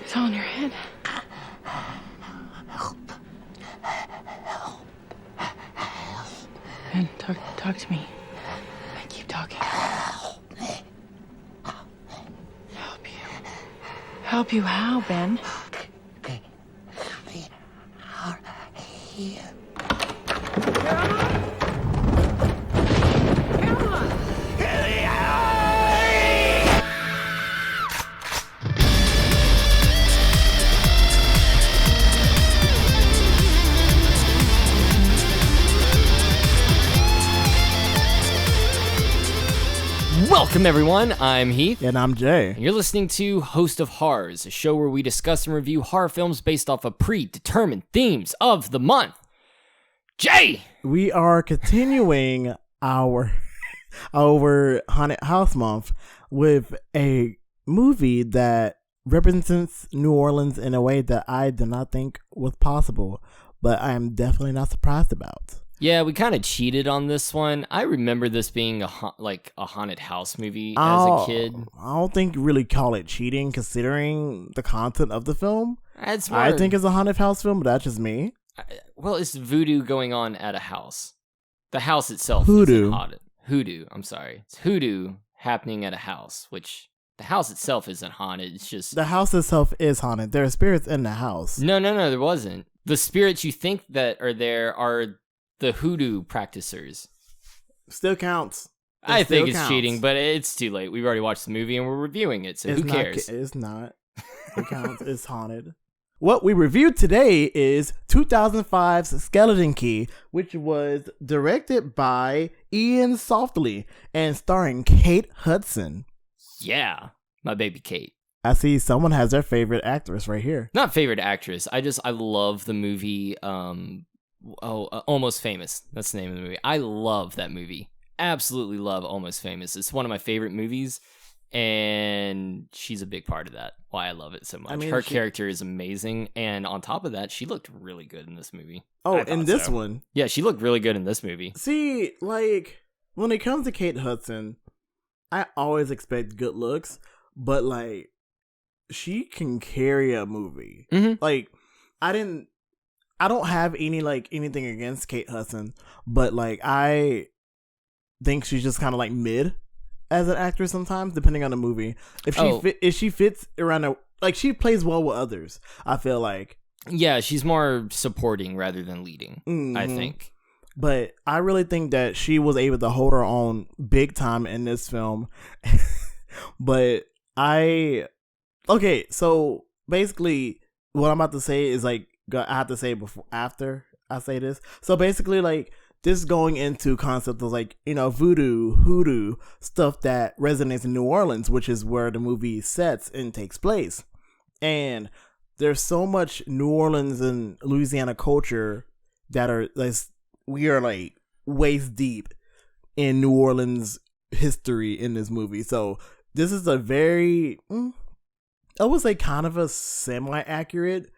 It's all in your head. Ben, talk to me. I keep talking. Help you. Help you how, Ben? Welcome, everyone. I'm Heath. And I'm Jay. And you're listening to Host of Horrors, a show where we discuss and review horror films based off of predetermined themes of the month. Jay! We are continuing our Haunted House Month with a movie that represents New Orleans in a way that I did not think was possible, but I am definitely not surprised about. Yeah, we kind of cheated on this one. I remember this being a haunted house movie as a kid. I don't think you really call it cheating considering the content of the film. I think it's a haunted house film, but that's just me. Well, it's voodoo going on at a house. The house itself Hoodoo. isn't haunted. Hoodoo, I'm sorry. It's hoodoo happening at a house, which the house itself isn't haunted. It's just... The house itself is haunted. There are spirits in the house. No, there wasn't. The spirits you think that are there are the hoodoo practicers. Still counts. I think it's cheating, but it's too late. We've already watched the movie and we're reviewing it, so who cares? It's not. It counts. It's haunted. What we reviewed today is 2005's Skeleton Key, which was directed by Ian Softly and starring Kate Hudson. Yeah, my baby Kate. I see someone has their favorite actress right here. Not favorite actress. I love the movie, Almost Famous. That's the name of the movie. I love that movie. Absolutely love Almost Famous. It's one of my favorite movies, and she's a big part of that. Why I love it so much. I mean, her character is amazing, and on top of that, she looked really good in this movie. Oh, in this one? Yeah, she looked really good in this movie. See, like, when it comes to Kate Hudson, I always expect good looks, but, like, she can carry a movie. Mm-hmm. Like, I don't have anything against Kate Hudson, but like I think she's just kind of like mid as an actress sometimes, depending on the movie. If she fits around she plays well with others. I feel like she's more supporting rather than leading. Mm-hmm. I think, but I really think that she was able to hold her own big time in this film. But so basically, what I'm about to say is like. I have to say after I say this. So basically, like, this going into concept of like, voodoo, hoodoo, stuff that resonates in New Orleans, which is where the movie sets and takes place. And there's so much New Orleans and Louisiana culture that we are like waist deep in New Orleans history in this movie. So this is a very, I would say kind of a semi-accurate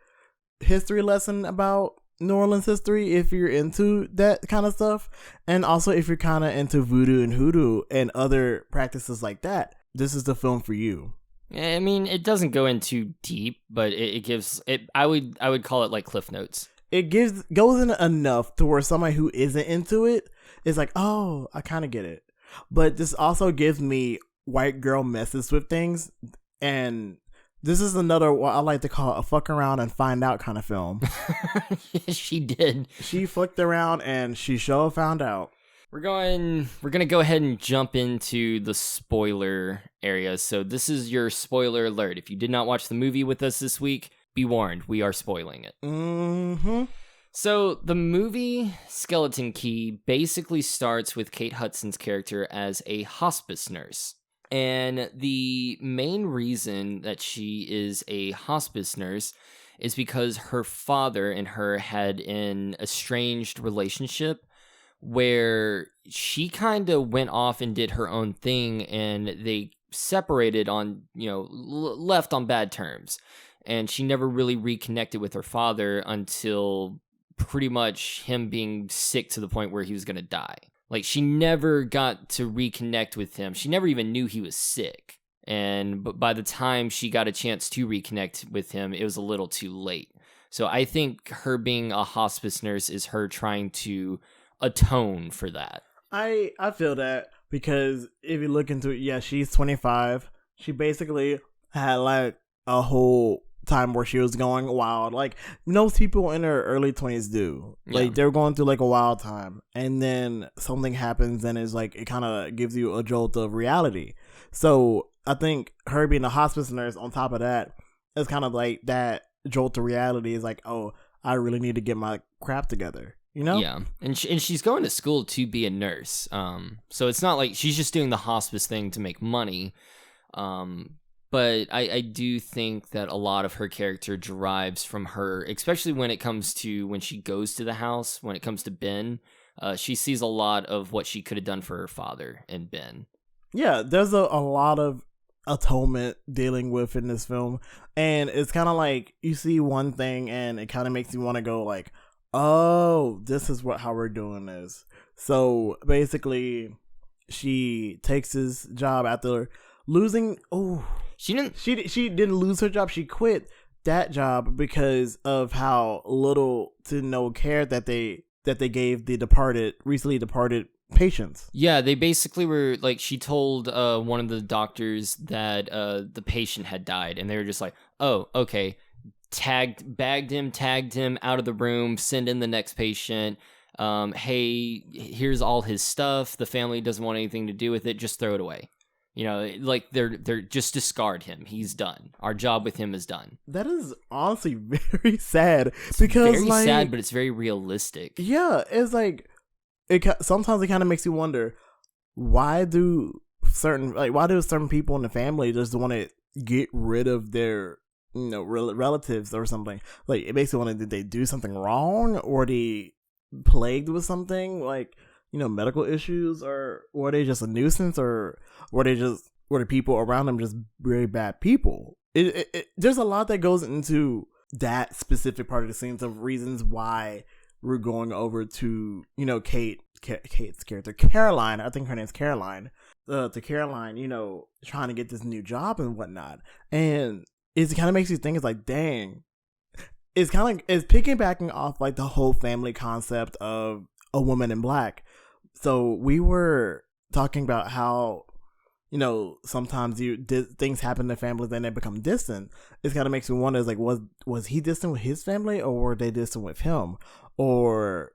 history lesson about New Orleans history if you're into that kind of stuff, and also if you're kind of into voodoo and hoodoo and other practices like that, this is the film for you. I mean, it doesn't go in too deep, but it gives it. I would call it like Cliff Notes. It goes in enough to where somebody who isn't into it is like, oh, I kind of get it. But this also gives me white girl messes with things, and this is another, what I like to call a fuck around and find out kind of film. She did. She fucked around and she sure found out. We're going to go ahead and jump into the spoiler area. So this is your spoiler alert. If you did not watch the movie with us this week, be warned, we are spoiling it. Mm-hmm. So the movie Skeleton Key basically starts with Kate Hudson's character as a hospice nurse. And the main reason that she is a hospice nurse is because her father and her had an estranged relationship where she kind of went off and did her own thing, and they separated on, left on bad terms. And she never really reconnected with her father until pretty much him being sick to the point where he was going to die. Like, she never got to reconnect with him. She never even knew he was sick. But by the time she got a chance to reconnect with him, it was a little too late. So I think her being a hospice nurse is her trying to atone for that. I feel that, because if you look into it, yeah, she's 25. She basically had like a whole time where she was going wild, like most people in her early 20s do. Like, they're going through like a wild time, and then something happens and it's like it kind of gives you a jolt of reality. So I think her being a hospice nurse on top of that is kind of like that jolt of reality is like, oh, I really need to get my crap together, you know? Yeah, and she's going to school to be a nurse. So it's not like she's just doing the hospice thing to make money. But I do think that a lot of her character derives from her, especially when it comes to when she goes to the house, when it comes to Ben. She sees a lot of what she could have done for her father in Ben. Yeah, there's a lot of atonement dealing with in this film, and it's kind of like you see one thing and it kind of makes you want to go like, oh, this is how we're doing this. So basically she takes his job after losing. She didn't lose her job. She quit that job because of how little to no care that they gave the recently departed patients. Yeah, they basically were like, she told one of the doctors that the patient had died, and they were just like, oh, okay, bagged him, tagged him out of the room, send in the next patient. Hey, here's all his stuff. The family doesn't want anything to do with it. Just throw it away. You know, like they're just discard him. He's done. Our job with him is done. That is honestly very sad. Because very like, sad, but it's very realistic. Yeah, it's like sometimes it kind of makes you wonder, why do certain people in the family just want to get rid of their relatives or something? Like, it makes you wonder, did they do something wrong, or they plagued with something like medical issues, or were they just a nuisance, or were the people around them just very bad people? There's a lot that goes into that specific part of the scenes of reasons why we're going over to Kate's character, Caroline. I think her name's Caroline. To Caroline, trying to get this new job and whatnot, and it kind of makes you think. It's like, dang, it's piggybacking off like the whole family concept of A Woman in Black. So we were talking about how sometimes things happen to families and they become distant. It kind of makes me wonder, is like, was he distant with his family, or were they distant with him, or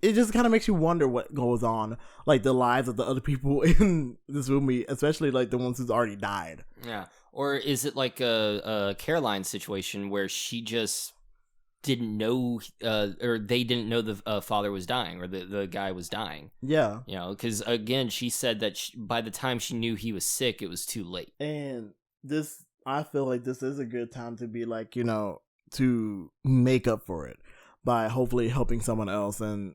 it just kind of makes you wonder what goes on, like the lives of the other people in this movie, especially like the ones who's already died. Yeah. Or is it like a Caroline situation where she just didn't know, or they didn't know the father was dying, or the guy was dying? Yeah. Because again, she said that by the time she knew he was sick, it was too late. And I feel like this is a good time to be like, to make up for it by hopefully helping someone else. And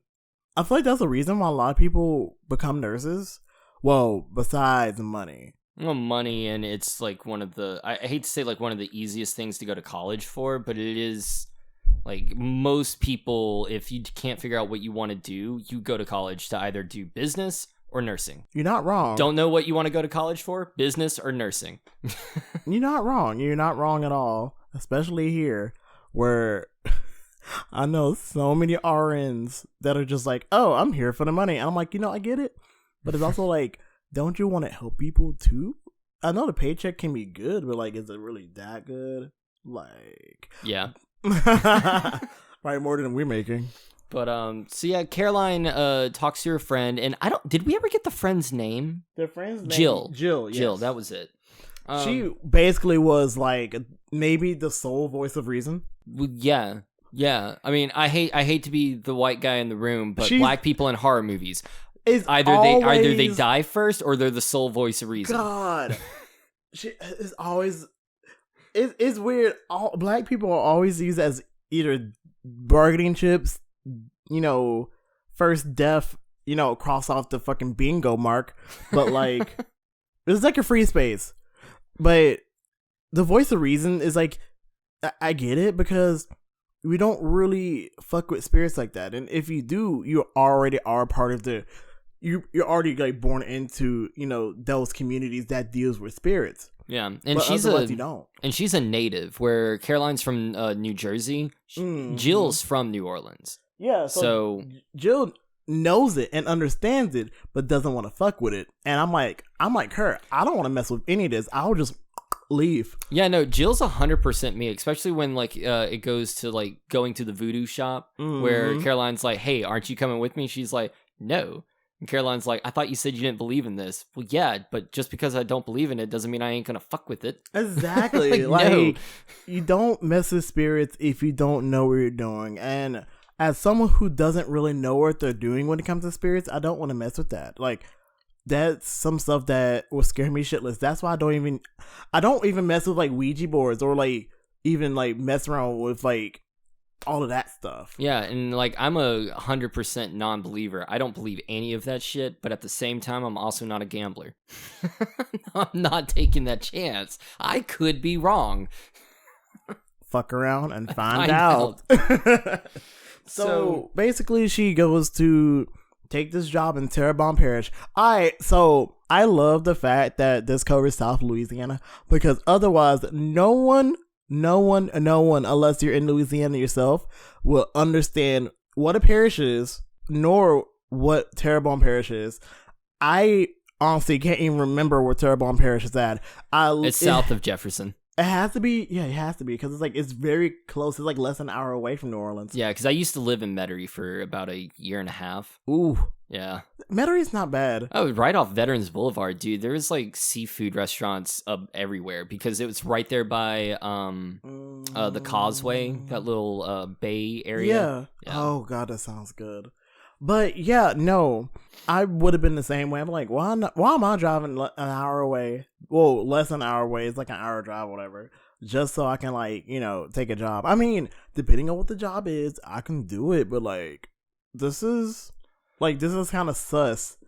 I feel like that's the reason why a lot of people become nurses. Well, besides money. Well, money, and it's like one of the, I hate to say like one of the easiest things to go to college for, but it is like most people, if you can't figure out what you want to do, you go to college to either do business or nursing. You're not wrong. Don't know what you want to go to college for? Business or nursing. You're not wrong. You're not wrong at all, especially here where I know so many RNs that are just like, oh, I'm here for the money. And I'm like, I get it. But it's also like, don't you want to help people too? I know the paycheck can be good, but like, is it really that good? Like, yeah. Right, more than we're making. But so yeah, Caroline talks to her friend, and did we ever get the friend's name? Their friend's name? Jill. Yes. Jill, that was it. She basically was like maybe the sole voice of reason. Yeah. I mean, I hate to be the white guy in the room, but black people in horror movies, either they die first, or they're the sole voice of reason. God, it's always it's weird. All black people are always used as either bargaining chips, first death, cross off the fucking bingo mark. But like, it's like a free space. But the voice of reason is like, I get it, because we don't really fuck with spirits like that. And if you do, you already are part of you're already like born into, those communities that deals with spirits. Yeah, and but you don't. And she's a native. Where Caroline's from New Jersey, Jill's from New Orleans. Yeah, so Jill knows it and understands it, but doesn't want to fuck with it. And I'm like her. I don't want to mess with any of this. I'll just leave. Yeah, no, Jill's 100% me, especially when like it goes to like going to the voodoo shop where Caroline's like, "Hey, aren't you coming with me?" She's like, "No." And Caroline's like, "I thought you said you didn't believe in this." Well, yeah, but just because I don't believe in it doesn't mean I ain't gonna fuck with it. Exactly. No. You don't mess with spirits if you don't know what you're doing. And as someone who doesn't really know what they're doing when it comes to spirits, I don't want to mess with that. Like, that's some stuff that will scare me shitless. That's why I don't even mess with like Ouija boards or like even like mess around with like all of that stuff. Yeah, and like I'm a 100% non-believer. I don't believe any of that shit, but at the same time, I'm also not a gambler. I'm not taking that chance. I could be wrong. Fuck around and find out. So basically, she goes to take this job in Terrebonne Parish. So I love the fact that this covers South Louisiana, because otherwise, no one, unless you're in Louisiana yourself, will understand what a parish is, nor what Terrebonne Parish is. I honestly can't even remember where Terrebonne Parish is at. It's south of Jefferson. It has to be, because it's very close. It's like less than an hour away from New Orleans. Yeah, because I used to live in Metairie for about a year and a half. Ooh. Yeah. Metairie's not bad. Oh, right off Veterans Boulevard, dude. There's like seafood restaurants everywhere because it was right there by the Causeway, that little bay area. Yeah. Oh, God, that sounds good. But yeah, no, I would have been the same way. I'm like, why am I driving an hour away? Well, less than an hour away. It's like an hour drive, whatever, just so I can like, take a job. I mean, depending on what the job is, I can do it. But like, this is kind of sus.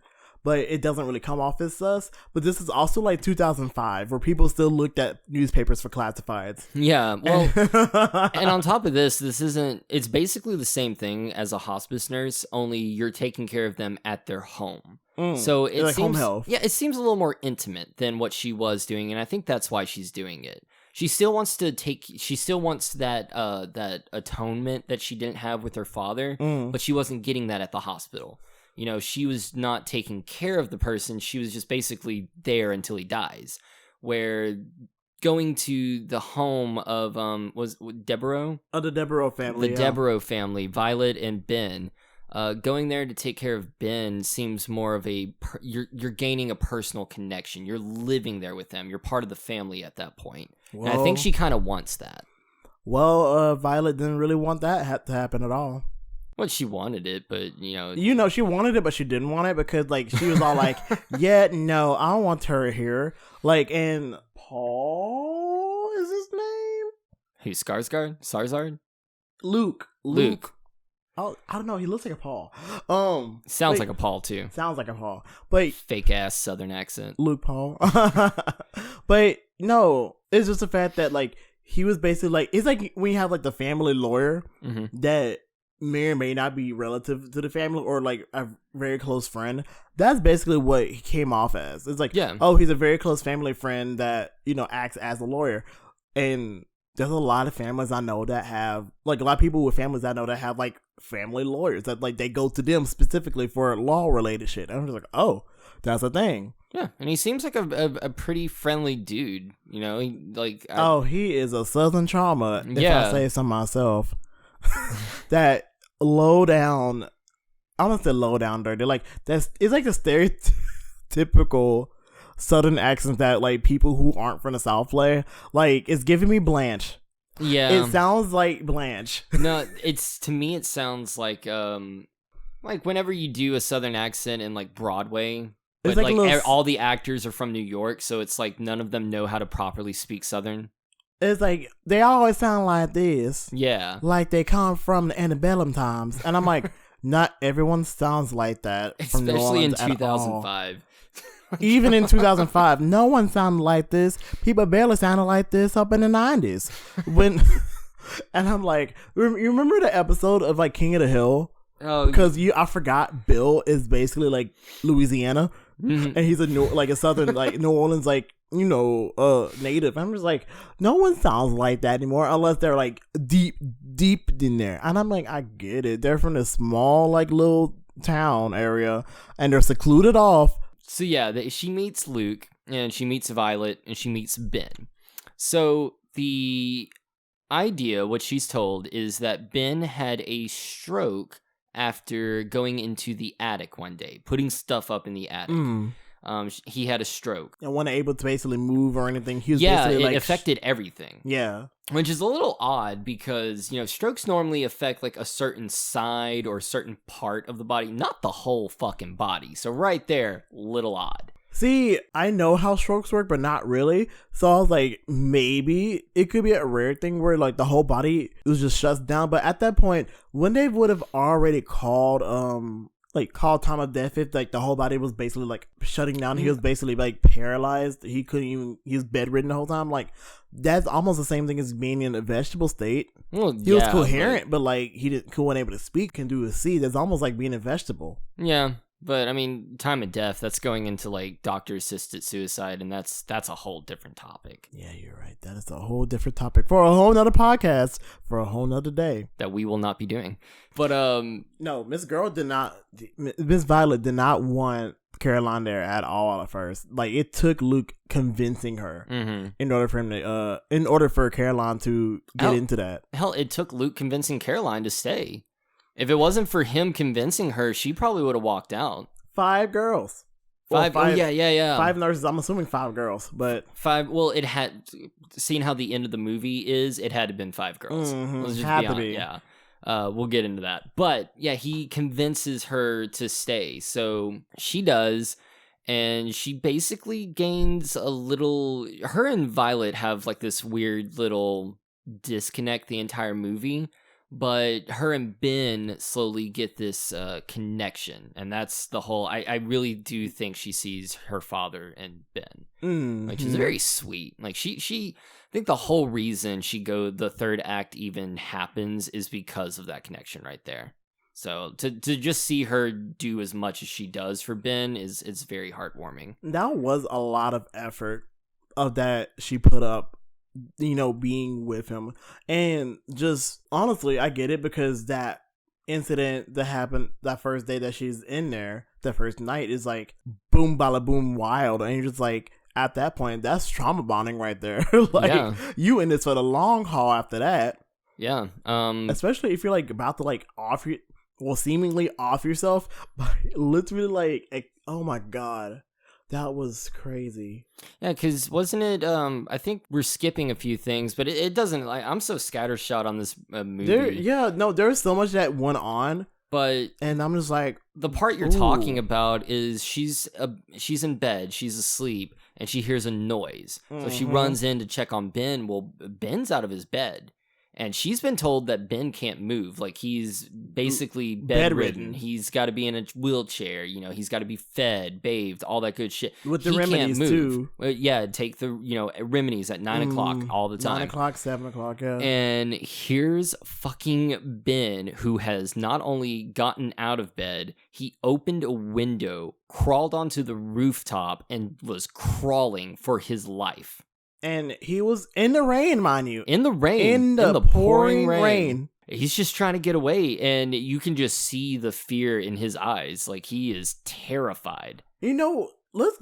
But it doesn't really come off as sus. But this is also like 2005, where people still looked at newspapers for classifieds. Yeah, well, and on top of this it's basically the same thing as a hospice nurse, only you're taking care of them at their home. So it like seems, home health. Yeah, it seems a little more intimate than what she was doing, and I think that's why she's doing it. She still wants that atonement that she didn't have with her father, but she wasn't getting that at the hospital. She was not taking care of the person. She was just basically there until he dies. Where going to the home of, was Devereaux? Oh, the Devereaux family. The Devereaux family, Violet and Ben. Going there to take care of Ben seems more of you're gaining a personal connection. You're living there with them. You're part of the family at that point. And I think she kind of wants that. Well, Violet didn't really want that to happen at all. Well, she wanted it, but, she wanted it, but she didn't want it because, like, she was all like, yeah, no, I don't want her here. Like, and Paul is his name? Who's Sarsgaard? Luke. Oh, I don't know. He looks like a Paul. Sounds like a Paul, too. Sounds like a Paul. But fake-ass Southern accent. Luke Paul. But, no, it's just the fact that, like, he was basically, like, it's like when you have, like, the family lawyer that may or may not be relative to the family or like a very close friend. That's basically what he came off as. It's like, he's a very close family friend that, acts as a lawyer. And there's a lot of families I know that have, like, a lot of people with families I know that have like family lawyers that like they go to them specifically for law related shit. And I'm just like, oh, that's a thing. Yeah, and he seems like a pretty friendly dude, he is a Southern trauma, if I say so myself. That low down, I don't say low down dirty, like it's like the stereotypical Southern accent that like people who aren't from the South play. Like, it's giving me Blanche. Yeah, it sounds like Blanche. No, to me it sounds like whenever you do a Southern accent in like Broadway, but like all the actors are from New York, so it's like none of them know how to properly speak Southern. It's like, they always sound like this. Yeah. Like they come from the antebellum times. And I'm like, not everyone sounds like that. Especially in 2005. Even in 2005, no one sounded like this. People barely sounded like this up in the 90s. And I'm like, you remember the episode of like King of the Hill? Oh, Because I forgot Bill is basically like Louisiana, and he's a southern like New Orleans like native. I'm just like, no one sounds like that anymore unless they're like deep in there. And I'm like, I get it. They're from this small like little town area, and they're secluded off. So yeah, she meets Luke, and she meets Violet, and she meets Ben. So the idea, what she's told, is that Ben had a stroke after going into the attic one day, putting stuff up in the attic. He had a stroke. And wasn't able to basically move or anything. He was basically like, affected everything. Yeah. Which is a little odd because, strokes normally affect like a certain side or certain part of the body, not the whole fucking body. So right there, little odd. See, I know how strokes work, but not really. So I was like, maybe it could be a rare thing where like the whole body was just shuts down. But at that point, when they would have already called time of death, if like the whole body was basically like shutting down, he was basically like paralyzed. He was bedridden the whole time. Like that's almost the same thing as being in a vegetable state. Well, he was coherent, but like he wasn't able to speak, can do a see. That's almost like being a vegetable. Yeah. But I mean, time of death, that's going into like doctor-assisted suicide, and that's a whole different topic. Yeah, you're right. That is a whole different topic for a whole nother podcast, for a whole nother day. That we will not be doing. But no, Miss Violet did not want Caroline there at all at first. Like it took Luke convincing her in order for Caroline to get into that. Hell, it took Luke convincing Caroline to stay. If it wasn't for him convincing her, she probably would have walked out. 5 girls. Five. Yeah. 5 nurses. I'm assuming 5 girls, but 5. Well, it had. Seeing how the end of the movie is, it had to have been 5 girls. Let's just had be to honest. be. Yeah. We'll get into that, but yeah, he convinces her to stay, so she does, and she basically gains a little. Her and Violet have like this weird little disconnect the entire movie. But her and Ben slowly get this connection, and that's the whole. I really do think she sees her father and Ben, which is very sweet. Like she, I think the whole reason the third act even happens is because of that connection right there. So to just see her do as much as she does for Ben is very heartwarming. That was a lot of effort of that she put up. Being with him, and just honestly, I get it, because that incident that happened that first day that she's in there, the first night, is like boom bala boom wild, and you're just like, at that point, that's trauma bonding right there. Like you in this for the long haul after that. Yeah. Especially if you're like about to like seemingly off yourself, but literally like, oh my god. That was crazy. Yeah, because wasn't it, I think we're skipping a few things, but it doesn't, like, I'm so scattershot on this movie. There's so much that went on. And I'm just like... The part you're talking about is she's in bed, she's asleep, and she hears a noise. So she runs in to check on Ben. Well, Ben's out of his bed. And she's been told that Ben can't move. Like, he's basically bedridden. He's got to be in a wheelchair. He's got to be fed, bathed, all that good shit. With the remedies, too. Yeah, take the, remedies at 9 o'clock all the time. 9 o'clock, 7 o'clock, yeah. And here's fucking Ben, who has not only gotten out of bed, he opened a window, crawled onto the rooftop, and was crawling for his life. And he was in the rain, mind you. In the rain. In the pouring rain. He's just trying to get away, and you can just see the fear in his eyes. Like, he is terrified. Let's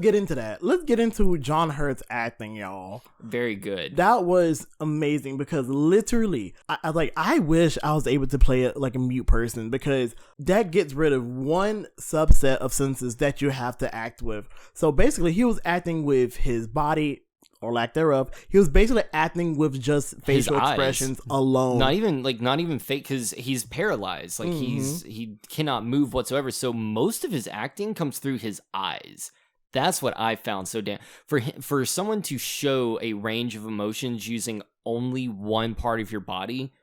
get into that. Let's get into John Hurt's acting, y'all. Very good. That was amazing, because literally, I wish I was able to play it like a mute person, because that gets rid of one subset of senses that you have to act with. So basically, he was acting with his body, or lack thereof. He was basically acting with just facial expressions alone. Not even fake, because he's paralyzed. Like, he cannot move whatsoever. So most of his acting comes through his eyes. That's what I found so damn... For someone to show a range of emotions using only one part of your body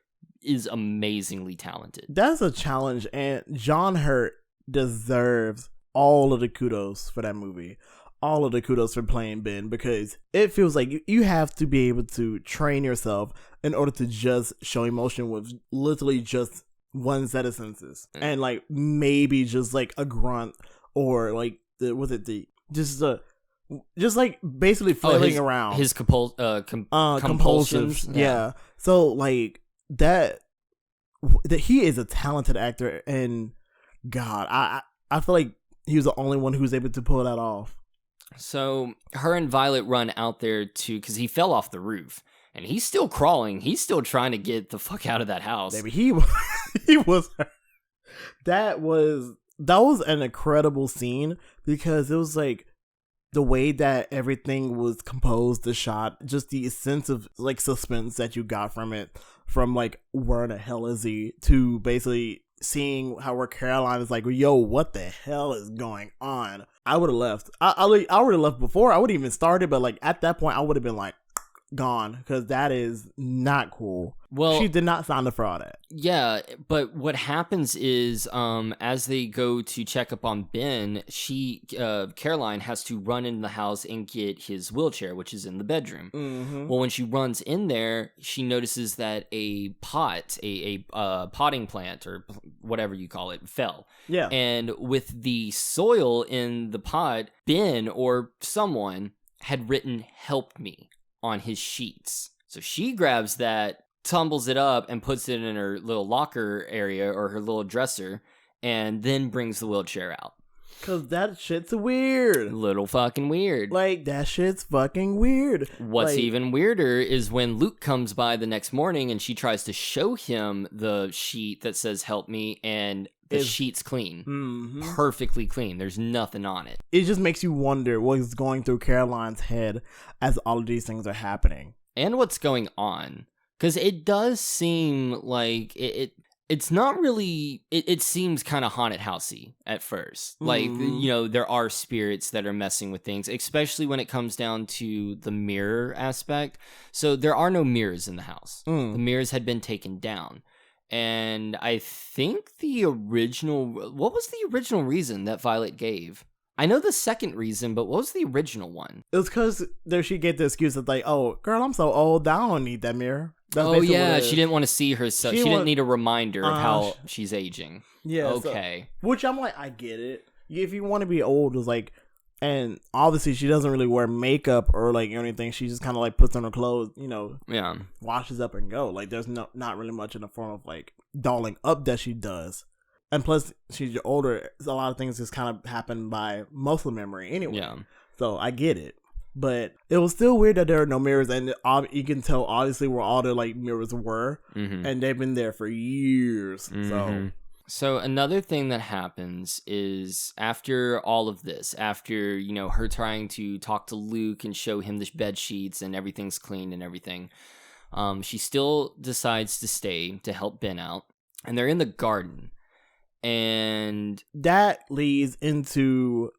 is amazingly talented. That's a challenge, and John Hurt deserves all of the kudos for that movie. all of the kudos for playing Ben, because it feels like you have to be able to train yourself in order to just show emotion with literally just one set of senses, and like maybe just like a grunt or like just like basically flailing around his compulsions. Yeah. So like that he is a talented actor, and God, I feel like he was the only one who was able to pull that off. So her and Violet run out there because he fell off the roof. And he's still crawling. He's still trying to get the fuck out of that house. Baby, he was. That was an incredible scene, because it was like the way that everything was composed, the shot, just the sense of like suspense that you got from it, from like where the hell is he to basically seeing where Caroline is like, yo, what the hell is going on? I would have left. I would have left before I would have even started, but like at that point I would have been like, gone, because that is not cool. Well, she did not sign up for all that. Yeah, but what happens is as they go to check up on Ben, Caroline has to run in the house and get his wheelchair, which is in the bedroom. Mm-hmm. Well, when she runs in there, she notices that a potting plant, or whatever you call it, fell. Yeah. And with the soil in the pot, Ben or someone had written "help me" on his sheets. So she grabs that, tumbles it up, and puts it in her little locker area or her little dresser, and then brings the wheelchair out. Cause that shit's weird. Little fucking weird. Like, that shit's fucking weird. What's even weirder is when Luke comes by the next morning and she tries to show him the sheet that says "help me," and the sheet's clean. Mm-hmm. Perfectly clean. There's nothing on it. It just makes you wonder what's going through Caroline's head as all of these things are happening. And what's going on. Because it does seem like it's not really, it seems kind of haunted housey at first. Mm-hmm. Like, you know, there are spirits that are messing with things, especially when it comes down to the mirror aspect. So there are no mirrors in the house. The mirrors had been taken down. And I think what was the original reason that Violet gave? I know the second reason, but what was the original one? It was because she gave the excuse of like, oh, girl, I'm so old, I don't need that mirror. That's she didn't want to see herself. She didn't need a reminder of how she's aging. Yeah. Okay. So, which I'm like, I get it. If you want to be old, it's like, and obviously she doesn't really wear makeup or like anything. She just kind of like puts on her clothes, you know, washes up and go. Like there's not really much in the form of like dolling up that she does. And plus she's older. A lot of things just kind of happen by muscle memory anyway. Yeah. So I get it. But it was still weird that there are no mirrors, and you can tell obviously where all the like mirrors were, and they've been there for years. Mm-hmm. So another thing that happens is after all of this, after, you know, her trying to talk to Luke and show him the bed sheets and everything's clean and everything, she still decides to stay to help Ben out, and they're in the garden, and that leads into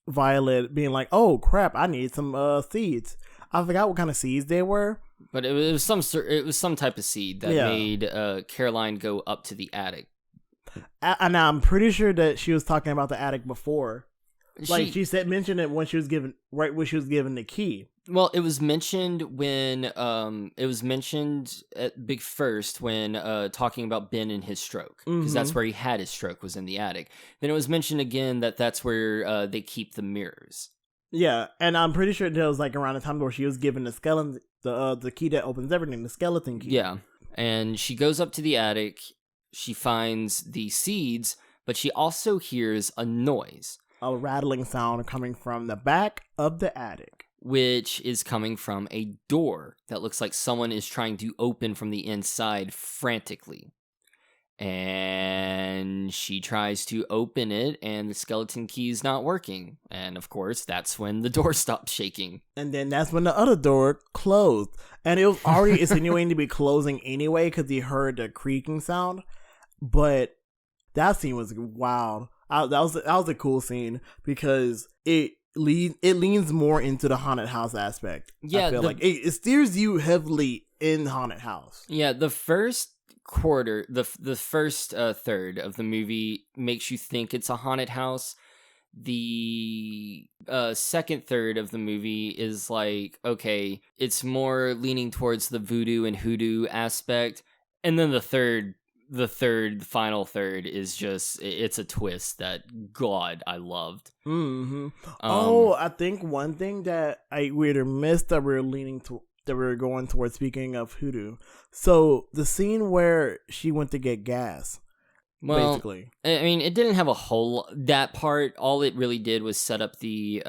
Violet being like, oh crap, I need some seeds. I forgot what kind of seeds they were, but it was some type of seed that made Caroline go up to the attic. And I'm pretty sure that she was talking about the attic before. Like she mentioned it when she was given the key. Well, it was mentioned when at Big First when talking about Ben and his stroke, because that's where he had his stroke, was in the attic. Then it was mentioned again that's where they keep the mirrors. Yeah, and I'm pretty sure that was like around the time where she was given the skeleton, the key that opens everything, the skeleton key. Yeah, and she goes up to the attic. She finds the seeds, but she also hears a noise. A rattling sound coming from the back of the attic. Which is coming from a door that looks like someone is trying to open from the inside frantically. And she tries to open it, and the skeleton key is not working. And of course, that's when the door stops shaking. And then that's when the other door closed. And it was already insinuating to be closing anyway, because he heard the creaking sound. But that scene was wild. That was a cool scene, because it leans more into the haunted house aspect. Yeah, I feel like it steers you heavily in haunted house. Yeah, the first quarter, the first third of the movie makes you think it's a haunted house. The second third of the movie is like, okay, it's more leaning towards the voodoo and hoodoo aspect. And then the final third is just, it's a twist that, God, I loved. Mm-hmm. I think one thing that I we'd missed that we're leaning to, that we're going towards, speaking of hoodoo. So the scene where she went to get gas, basically. I mean, it didn't have that part. All it really did was set up the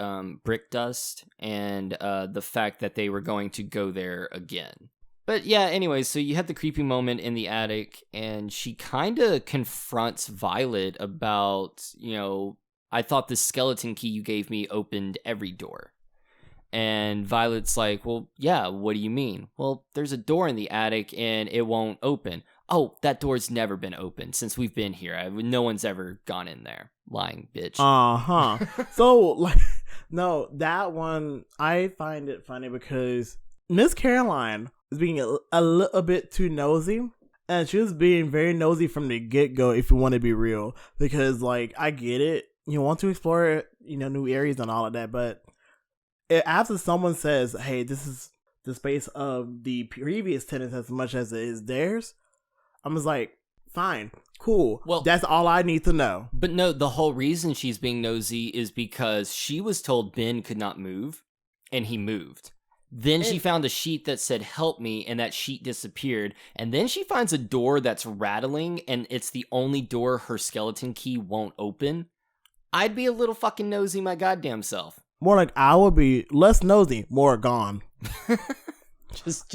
brick dust and the fact that they were going to go there again. But yeah, anyway, so you had the creepy moment in the attic, and she kind of confronts Violet about, I thought the skeleton key you gave me opened every door. And Violet's like, well, yeah, what do you mean? Well, there's a door in the attic, and it won't open. Oh, that door's never been opened since we've been here. No one's ever gone in there. Lying bitch. So, no, that one, I find it funny because Miss Caroline was being a little bit too nosy, and she was being very nosy from the get-go, if you want to be real, because I get it, you want to explore new areas and all of that, but after someone says, hey, this is the space of the previous tenants as much as it is theirs, I'm just like, fine, cool, well, that's all I need to know. But no, the whole reason she's being nosy is because she was told Ben could not move, and he moved. Then she found a sheet that said, help me, and that sheet disappeared. And then she finds a door that's rattling, and it's the only door her skeleton key won't open. I'd be a little fucking nosy my goddamn self. More like I would be less nosy, more gone.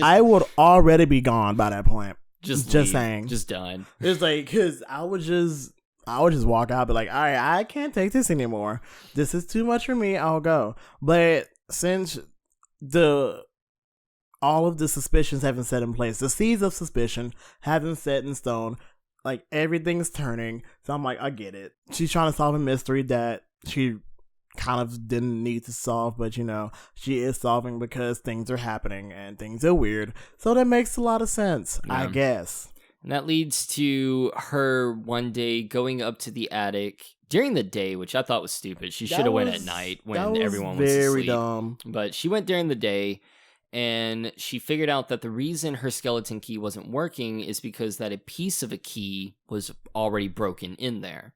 I would already be gone by that point. Just saying. Just done. It's because I would just walk out, be like, all right, I can't take this anymore. This is too much for me. I'll go. But since all of the suspicions haven't set in place, the seeds of suspicion haven't set in stone, everything's turning. So I'm like, I get it. She's trying to solve a mystery that she kind of didn't need to solve, but she is solving because things are happening and things are weird. So that makes a lot of sense, I guess. And that leads to her one day going up to the attic during the day, which I thought was stupid. She should have went at night when everyone was asleep. Very dumb. But she went during the day, and she figured out that the reason her skeleton key wasn't working is because that a piece of a key was already broken in there.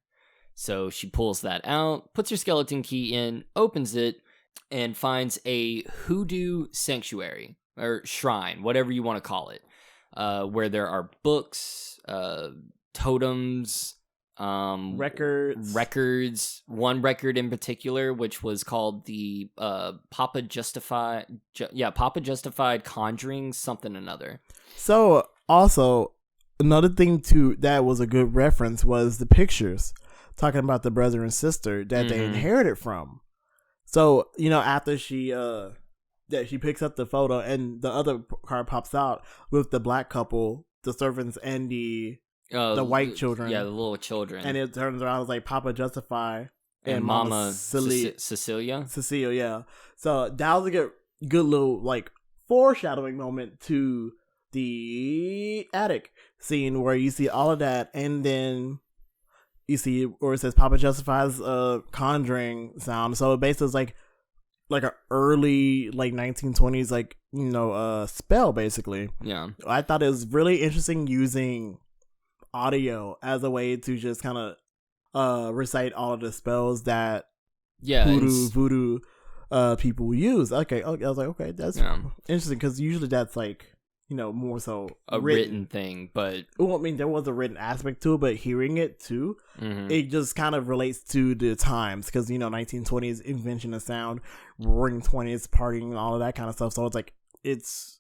So she pulls that out, puts her skeleton key in, opens it, and finds a hoodoo sanctuary, or shrine, whatever you want to call it, where there are books, totems, records, one record in particular, which was called the Papa Justified Conjuring something another. So also another thing too that was a good reference was the pictures, talking about the brother and sister that they inherited from. So after she picks up the photo and the other card pops out with the black couple, the servants, and the white children. Yeah, the little children. And it turns around, like Papa Justify and Mama Cecilia. Cecilia, yeah. So that was a good little foreshadowing moment to the attic scene where you see all of that, and then you see where it says Papa Justifies conjuring sound. So it basically is like an early 1920s spell, basically. Yeah. I thought it was really interesting using audio as a way to just kind of recite all of the spells that voodoo people use. Okay, I was like, okay, that's interesting, because usually that's more so a written thing, but well, I mean, there was a written aspect to it, but hearing it too, it just kind of relates to the times, because 1920s invention of sound, roaring 20s partying and all of that kind of stuff. So it's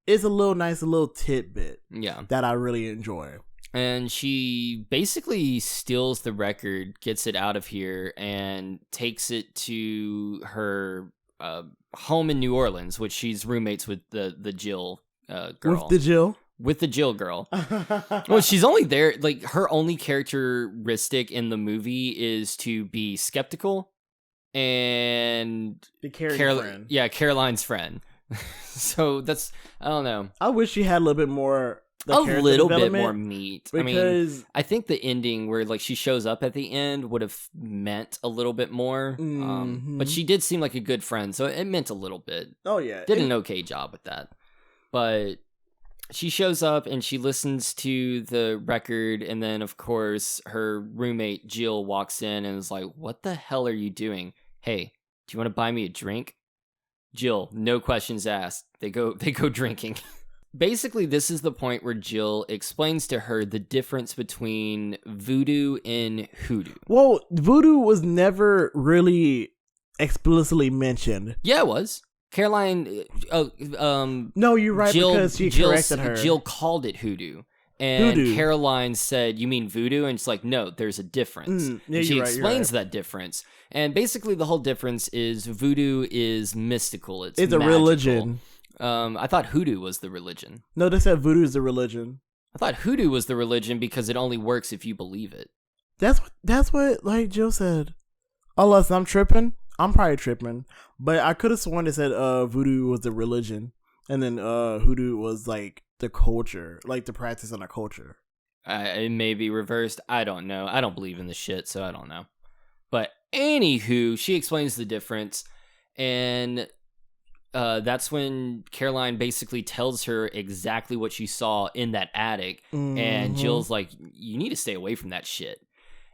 a nice little tidbit, that I really enjoy. And she basically steals the record, gets it out of here, and takes it to her home in New Orleans, which she's roommates with the Jill girl. With the Jill girl. Well, she's only there, her only characteristic in the movie is to be skeptical and the friend. Yeah, Caroline's friend. So that's, I don't know. I wish she had a little bit more the A character little bit development, more meat. because I think the ending where like she shows up at the end would have meant a little bit more. But she did seem like a good friend, so it meant a little bit. oh yeah, Did an okay job with that. But she shows up and she listens to the record, and then of course her roommate Jill walks in and is like, "What the hell are you doing? Hey, do you want to buy me a drink?" Jill, no questions asked. They go drinking. Basically, this is the point where Jill explains to her the difference between voodoo and hoodoo. Well, voodoo was never really explicitly mentioned. Yeah, it was. Caroline, No, you're right, Jill, because she corrected her. Jill called it hoodoo. And Hoodoo. Caroline said, "You mean voodoo?" And it's like, "No, there's a difference." Yeah, And she you're right, explains that difference. And basically the whole difference is voodoo is mystical. It's a magical. religion. I thought hoodoo was the religion. No, they said voodoo is a religion. I thought hoodoo was the religion because it only works if you believe it. That's what like Jill said. Unless I'm tripping. I'm probably tripping. But I could have sworn they said voodoo was the religion. And then hoodoo was like the culture. Like the practice and the culture. It may be reversed. I don't know. I don't believe in this shit, so I don't know. But anywho, she explains the difference. And that's when Caroline basically tells her exactly what she saw in that attic. And Jill's like, "You need to stay away from that shit."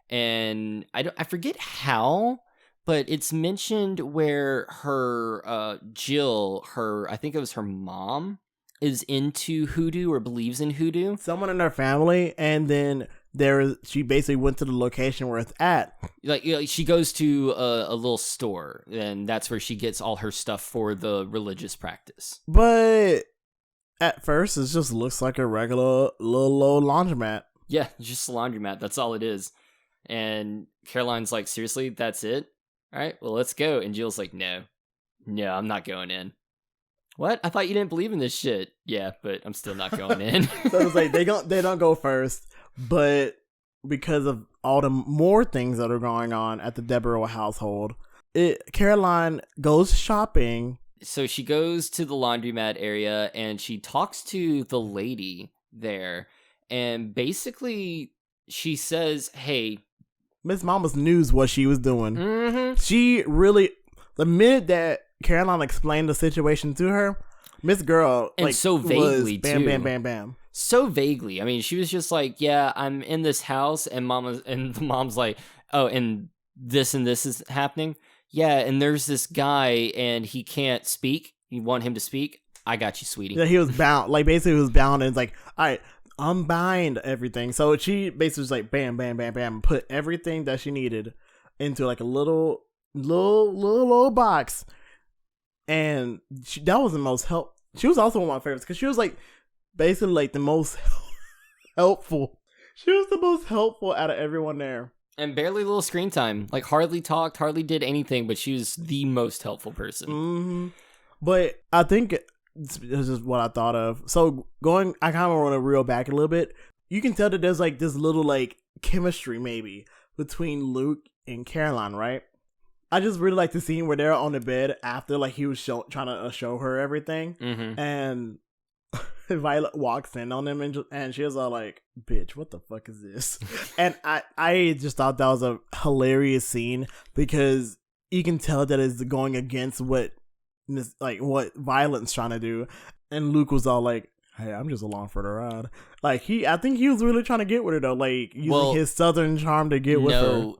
And I forget how, but it's mentioned where her Jill, I think it was her mom, is into hoodoo or believes in hoodoo. Someone in her family, and then she basically went to the location where it's at. Like, she goes to a little store, and that's where she gets all her stuff for the religious practice. But at first, it just looks like a regular little laundromat. Yeah, just a laundromat. That's all it is. And Caroline's like, "Seriously, that's it? All right, well, let's go." And Jill's like, No, I'm not going in." "What? I thought you didn't believe in this shit." "Yeah, but I'm still not going in." So it's like they don't go first, but because of all the more things that are going on at the Deborah household, Caroline goes shopping. So she goes to the laundromat area and she talks to the lady there, and basically she says, "Hey, Miss Mama's knows what she was doing." mm-hmm. She really, the minute that Caroline explained the situation to her, Miss Girl, and like, so vaguely was bam, too. bam, bam, bam. So vaguely. I mean, she was just like, "Yeah, I'm in this house," and the mom's like, "Oh, and this is happening." "Yeah, and there's this guy and he can't speak. You want him to speak? I got you, sweetie." Yeah, he was bound. Like, basically, he was bound, and it's like, "All right, unbind everything." So she basically was like, bam, bam, bam, bam, put everything that she needed into like a little box. And that was the most help. She was also one of my favorites because she was like basically like the most helpful. She was the most helpful out of everyone there. And barely little screen time. Like, hardly talked, hardly did anything, but she was the most helpful person. Mm-hmm. But I think this is what I thought of. So I kind of want to reel back a little bit. You can tell that there's like this little like chemistry maybe between Luke and Caroline, right? I just really like the scene where they're on the bed after like he was trying to show her everything, and Violet walks in on him and she was all like, "Bitch, what the fuck is this?" And I just thought that was a hilarious scene because you can tell that it's going against what Violet's trying to do, and Luke was all like, "Hey, I'm just along for the ride." Like I think he was really trying to get with her though, like using his southern charm to get with her. No,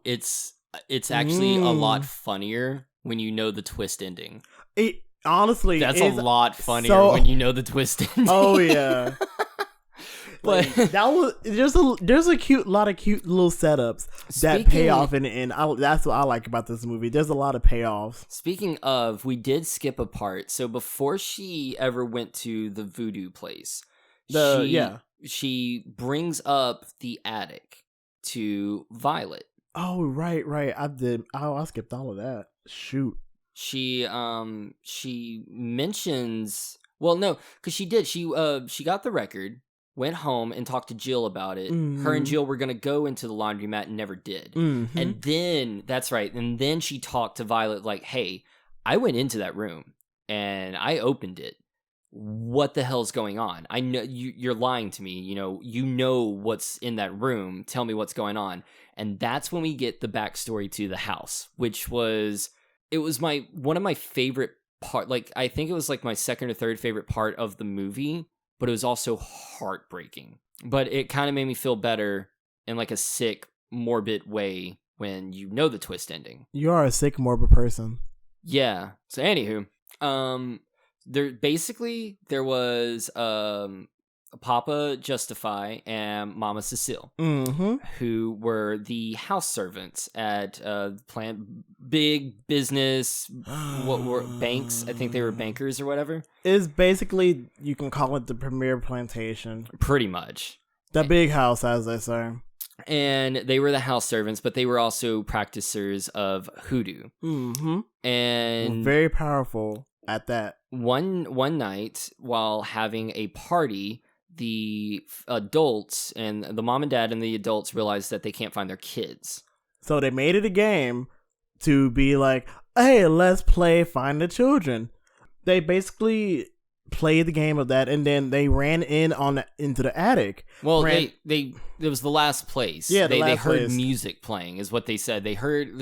it's actually a lot funnier when you know the twist ending. It honestly, that's a lot funnier when you know the twist ending. Oh yeah. But that was there's a lot of cute little setups that pay off in the end. That's what I like about this movie. There's a lot of payoffs. Speaking of, we did skip a part. So before she ever went to the voodoo place, she brings up the attic to Violet. Oh, right. I did. Oh, I skipped all of that. Shoot. She mentions, well, no, because she did. She got the record, went home and talked to Jill about it. Mm-hmm. Her and Jill were gonna go into the laundromat and never did. Mm-hmm. And then that's right. And then she talked to Violet like, "Hey, I went into that room and I opened it. what the hell's going on? I know you're lying to me. You know what's in that room. Tell me what's going on. And that's when we get the backstory to the house, which was one of my favorite part. Like, I think it was like my second or third favorite part of the movie, but it was also heartbreaking. But it kind of made me feel better in like a sick, morbid way when you know the twist ending. You are a sick, morbid person. Yeah. So anywho, there was Papa Justify and Mama Cecile, who were the house servants at big business. What were banks? I think they were bankers or whatever. It's basically, you can call it the premier plantation. Pretty much. The big house, as they say. And they were the house servants, but they were also practicers of hoodoo. And very powerful at that. One night, while having a party, the adults and the mom and dad and the adults realized that they can't find their kids. So they made it a game to be like, hey, let's play Find the Children. They basically played the game of that, and then they ran into the attic. Well, it was the last place. Yeah, they heard place. Music playing, is what they said.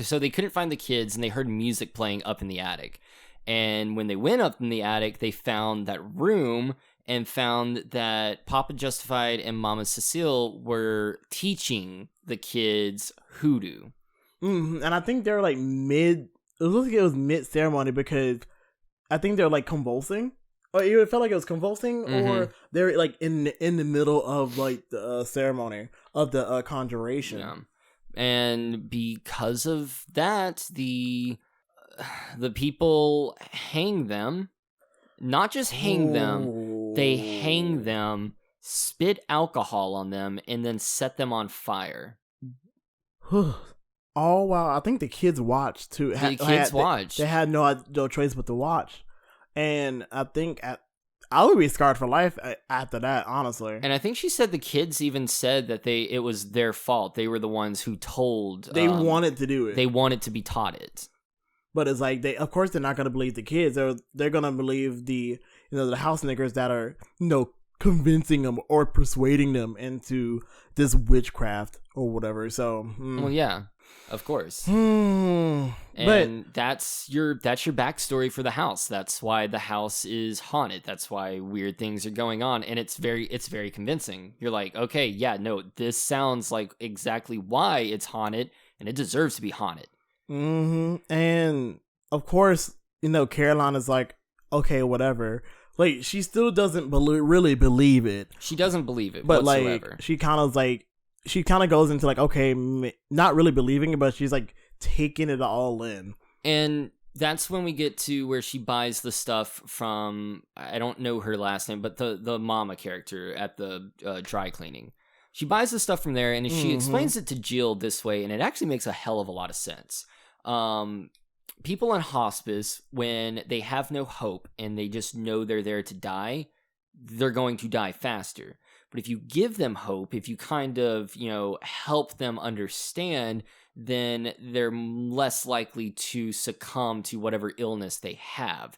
So they couldn't find the kids, and they heard music playing up in the attic. And when they went up in the attic, they found that room and found that Papa Justified and Mama Cecile were teaching the kids hoodoo. And I think they're like it looked like it was mid ceremony, because I think they're like convulsing. Or it felt like it was convulsing, or they're like in the middle of like the ceremony of the conjuration. Yeah. And because of that, the people hang them. Not just hang them, they hang them, spit alcohol on them, and then set them on fire. Oh wow! I think the kids watched too. The kids watched. They had no choice but to watch. And I think I would be scarred for life after that, honestly. And I think she said the kids even said that it was their fault. They were the ones who told. They wanted to do it. They wanted to be taught it. But it's like of course they're not going to believe the kids. They're going to believe the house niggers that are convincing them or persuading them into this witchcraft or whatever. So well, yeah. Of course. And that's your backstory for the house. That's why the house is haunted. That's why weird things are going on. And it's very convincing. You're like, okay, yeah, no, this sounds like exactly why it's haunted, and it deserves to be haunted. And of course, Caroline is like, okay, whatever. Like, she still doesn't really believe it. She doesn't believe it, but whatsoever. Like, she kind of goes into like, okay, not really believing it, but she's like taking it all in. And that's when we get to where she buys the stuff from, I don't know her last name, but the mama character at the dry cleaning. She buys the stuff from there, and she explains it to Jill this way, and it actually makes a hell of a lot of sense. People on hospice, when they have no hope and they just know they're there to die, they're going to die faster. But if you give them hope, if you kind of, help them understand, then they're less likely to succumb to whatever illness they have.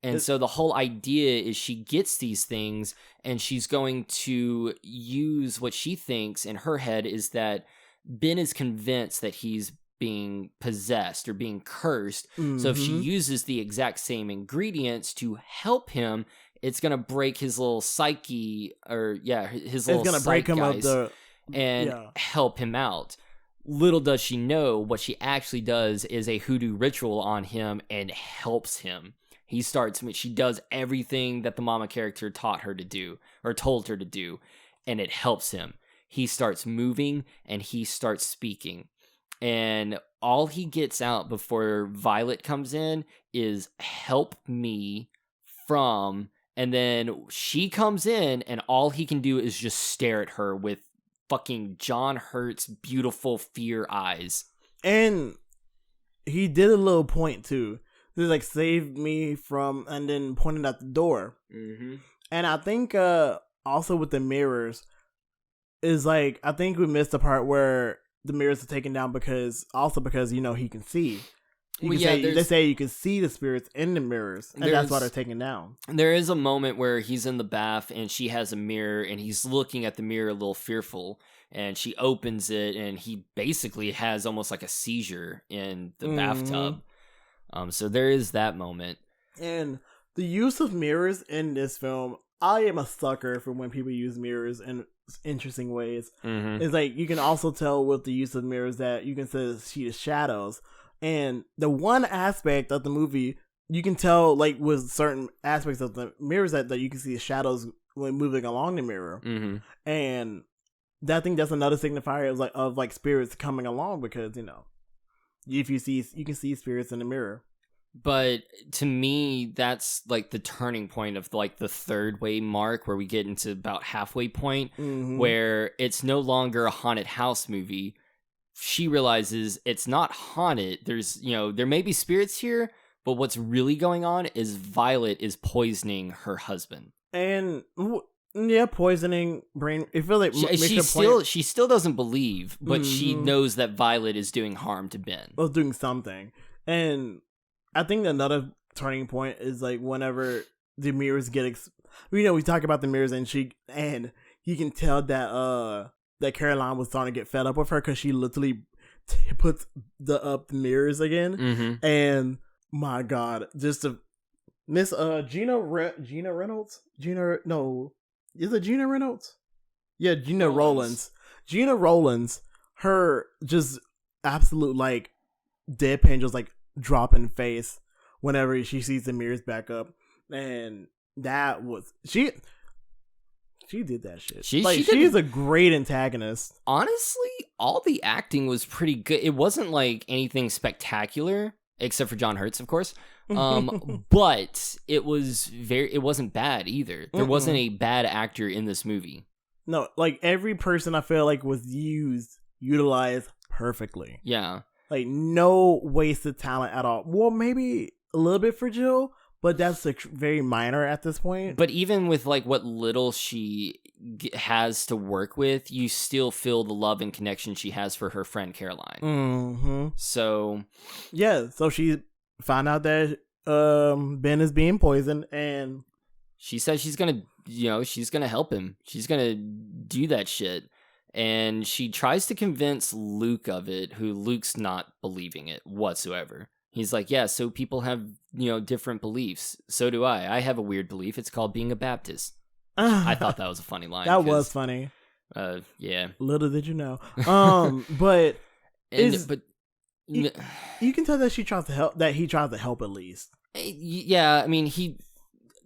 And so the whole idea is she gets these things, and she's going to use what she thinks in her head is that Ben is convinced that he's being possessed or being cursed. So if she uses the exact same ingredients to help him, it's gonna break his little psyche, his little. It's gonna break him up and help him out. Little does she know, what she actually does is a hoodoo ritual on him and helps him. She does everything that the mama character taught her to do or told her to do, and it helps him. He starts moving and he starts speaking. And all he gets out before Violet comes in is help me from, and then she comes in and all he can do is just stare at her with fucking John Hurt's beautiful fear eyes. And he did a little point too. He's like, save me from, and then pointed at the door. And I think also with the mirrors is like, I think we missed the part where the mirrors are taken down because he can see. They say you can see the spirits in the mirrors, and that's why they're taken down. There is a moment where he's in the bath and she has a mirror and he's looking at the mirror a little fearful, and she opens it and he basically has almost like a seizure in the bathtub. So there is that moment. And the use of mirrors in this film, I am a sucker for when people use mirrors in interesting ways. It's like you can also tell with the use of mirrors that you can see the shadows. And the one aspect of the movie, you can tell like with certain aspects of the mirrors that you can see the shadows when moving along the mirror. And I think that's another signifier of spirits coming along, because if you can see spirits in the mirror. But to me, that's like the turning point of like the third way mark, where we get into about halfway point, where it's no longer a haunted house movie. She realizes it's not haunted. There's, there may be spirits here, but what's really going on is Violet is poisoning her husband. And poisoning brain. I feel like she still doesn't believe, but she knows that Violet is doing harm to Ben. Well, doing something. And I think another turning point is like whenever the mirrors get, we talk about the mirrors, and you can tell that Caroline was starting to get fed up with her, because she literally puts the mirrors again. And my God, just Miss Gina Reynolds? Is it Gina Reynolds? Yeah, Gina Rollins. Gina Rollins, her just absolute like deadpan, just like dropping face whenever she sees the mirrors back up. And that was she did that shit. She's a great antagonist. Honestly, all the acting was pretty good. It wasn't like anything spectacular, except for John Hurts, of course. But it wasn't bad either. There wasn't a bad actor in this movie. No, like every person I feel like was utilized perfectly. Yeah. Like no wasted talent at all. Well, maybe a little bit for Jill, but that's like very minor at this point. But even with like what little she has to work with, you still feel the love and connection she has for her friend Caroline. So yeah, so she found out that Ben is being poisoned, and she says she's gonna help him. She's gonna do that shit. And she tries to convince Luke of it, who Luke's not believing it whatsoever. He's like, yeah, so people have, different beliefs. So do I. I have a weird belief. It's called being a Baptist. I thought that was a funny line. That was funny. Yeah. Little did you know. But you can tell that she tries to help, that he tries to help at least. Yeah, I mean, he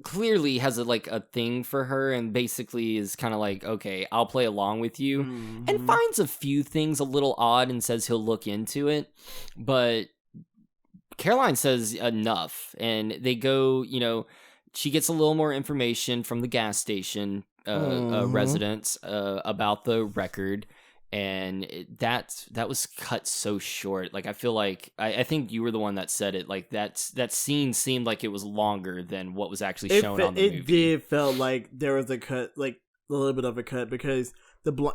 clearly has a thing for her, and basically is kind of like, okay, I'll play along with you, and finds a few things a little odd and says he'll look into it. But Caroline says enough, and they go, she gets a little more information from the gas station residents about the record. And that was cut so short. Like, I feel like I think you were the one that said it. Like, that scene seemed like it was longer than what was actually shown on the movie. It did felt like there was a cut, like a little bit of a cut, because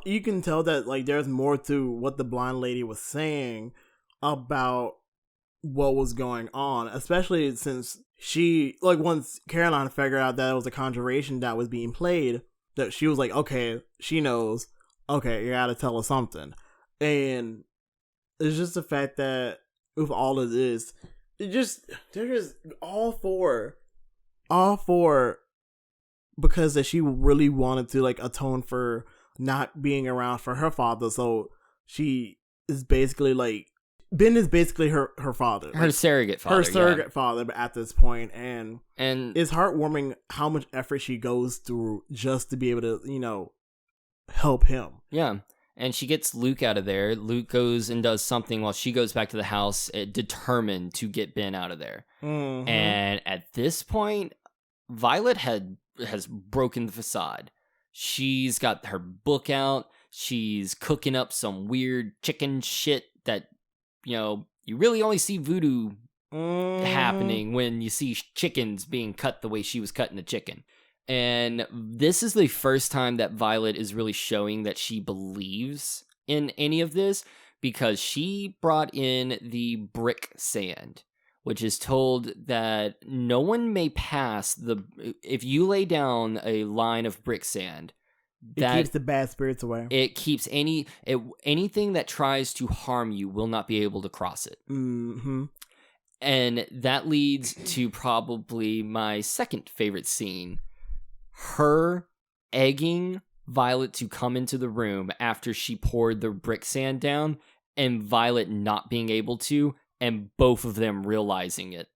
you can tell that like there's more to what the blind lady was saying about what was going on, especially since she, like, once Caroline figured out that it was a conjuration that was being played, that she was like, okay, she knows. Okay, you gotta tell us something. And it's just the fact that with all of this, they're just all four, because that she really wanted to like atone for not being around for her father. So she is basically like, Ben is basically her father. Her surrogate father. Her surrogate father at this point. And it's heartwarming how much effort she goes through just to be able to, help him. Yeah. And she gets Luke out of there. Luke goes and does something while she goes back to the house, determined to get Ben out of there. And at this point, Violet has broken the facade. She's got her book out. She's cooking up some weird chicken shit that, you really only see voodoo happening when you see chickens being cut the way she was cutting the chicken. And this is the first time that Violet is really showing that she believes in any of this, because she brought in the brick sand. which is told that no one may pass if you lay down a line of brick sand, it keeps the bad spirits away. It keeps anything that tries to harm you will not be able to cross it. Mm-hmm. And that leads to probably my second favorite scene. Her egging Violet to come into the room after she poured the brick sand down, and Violet not being able to, and both of them realizing it.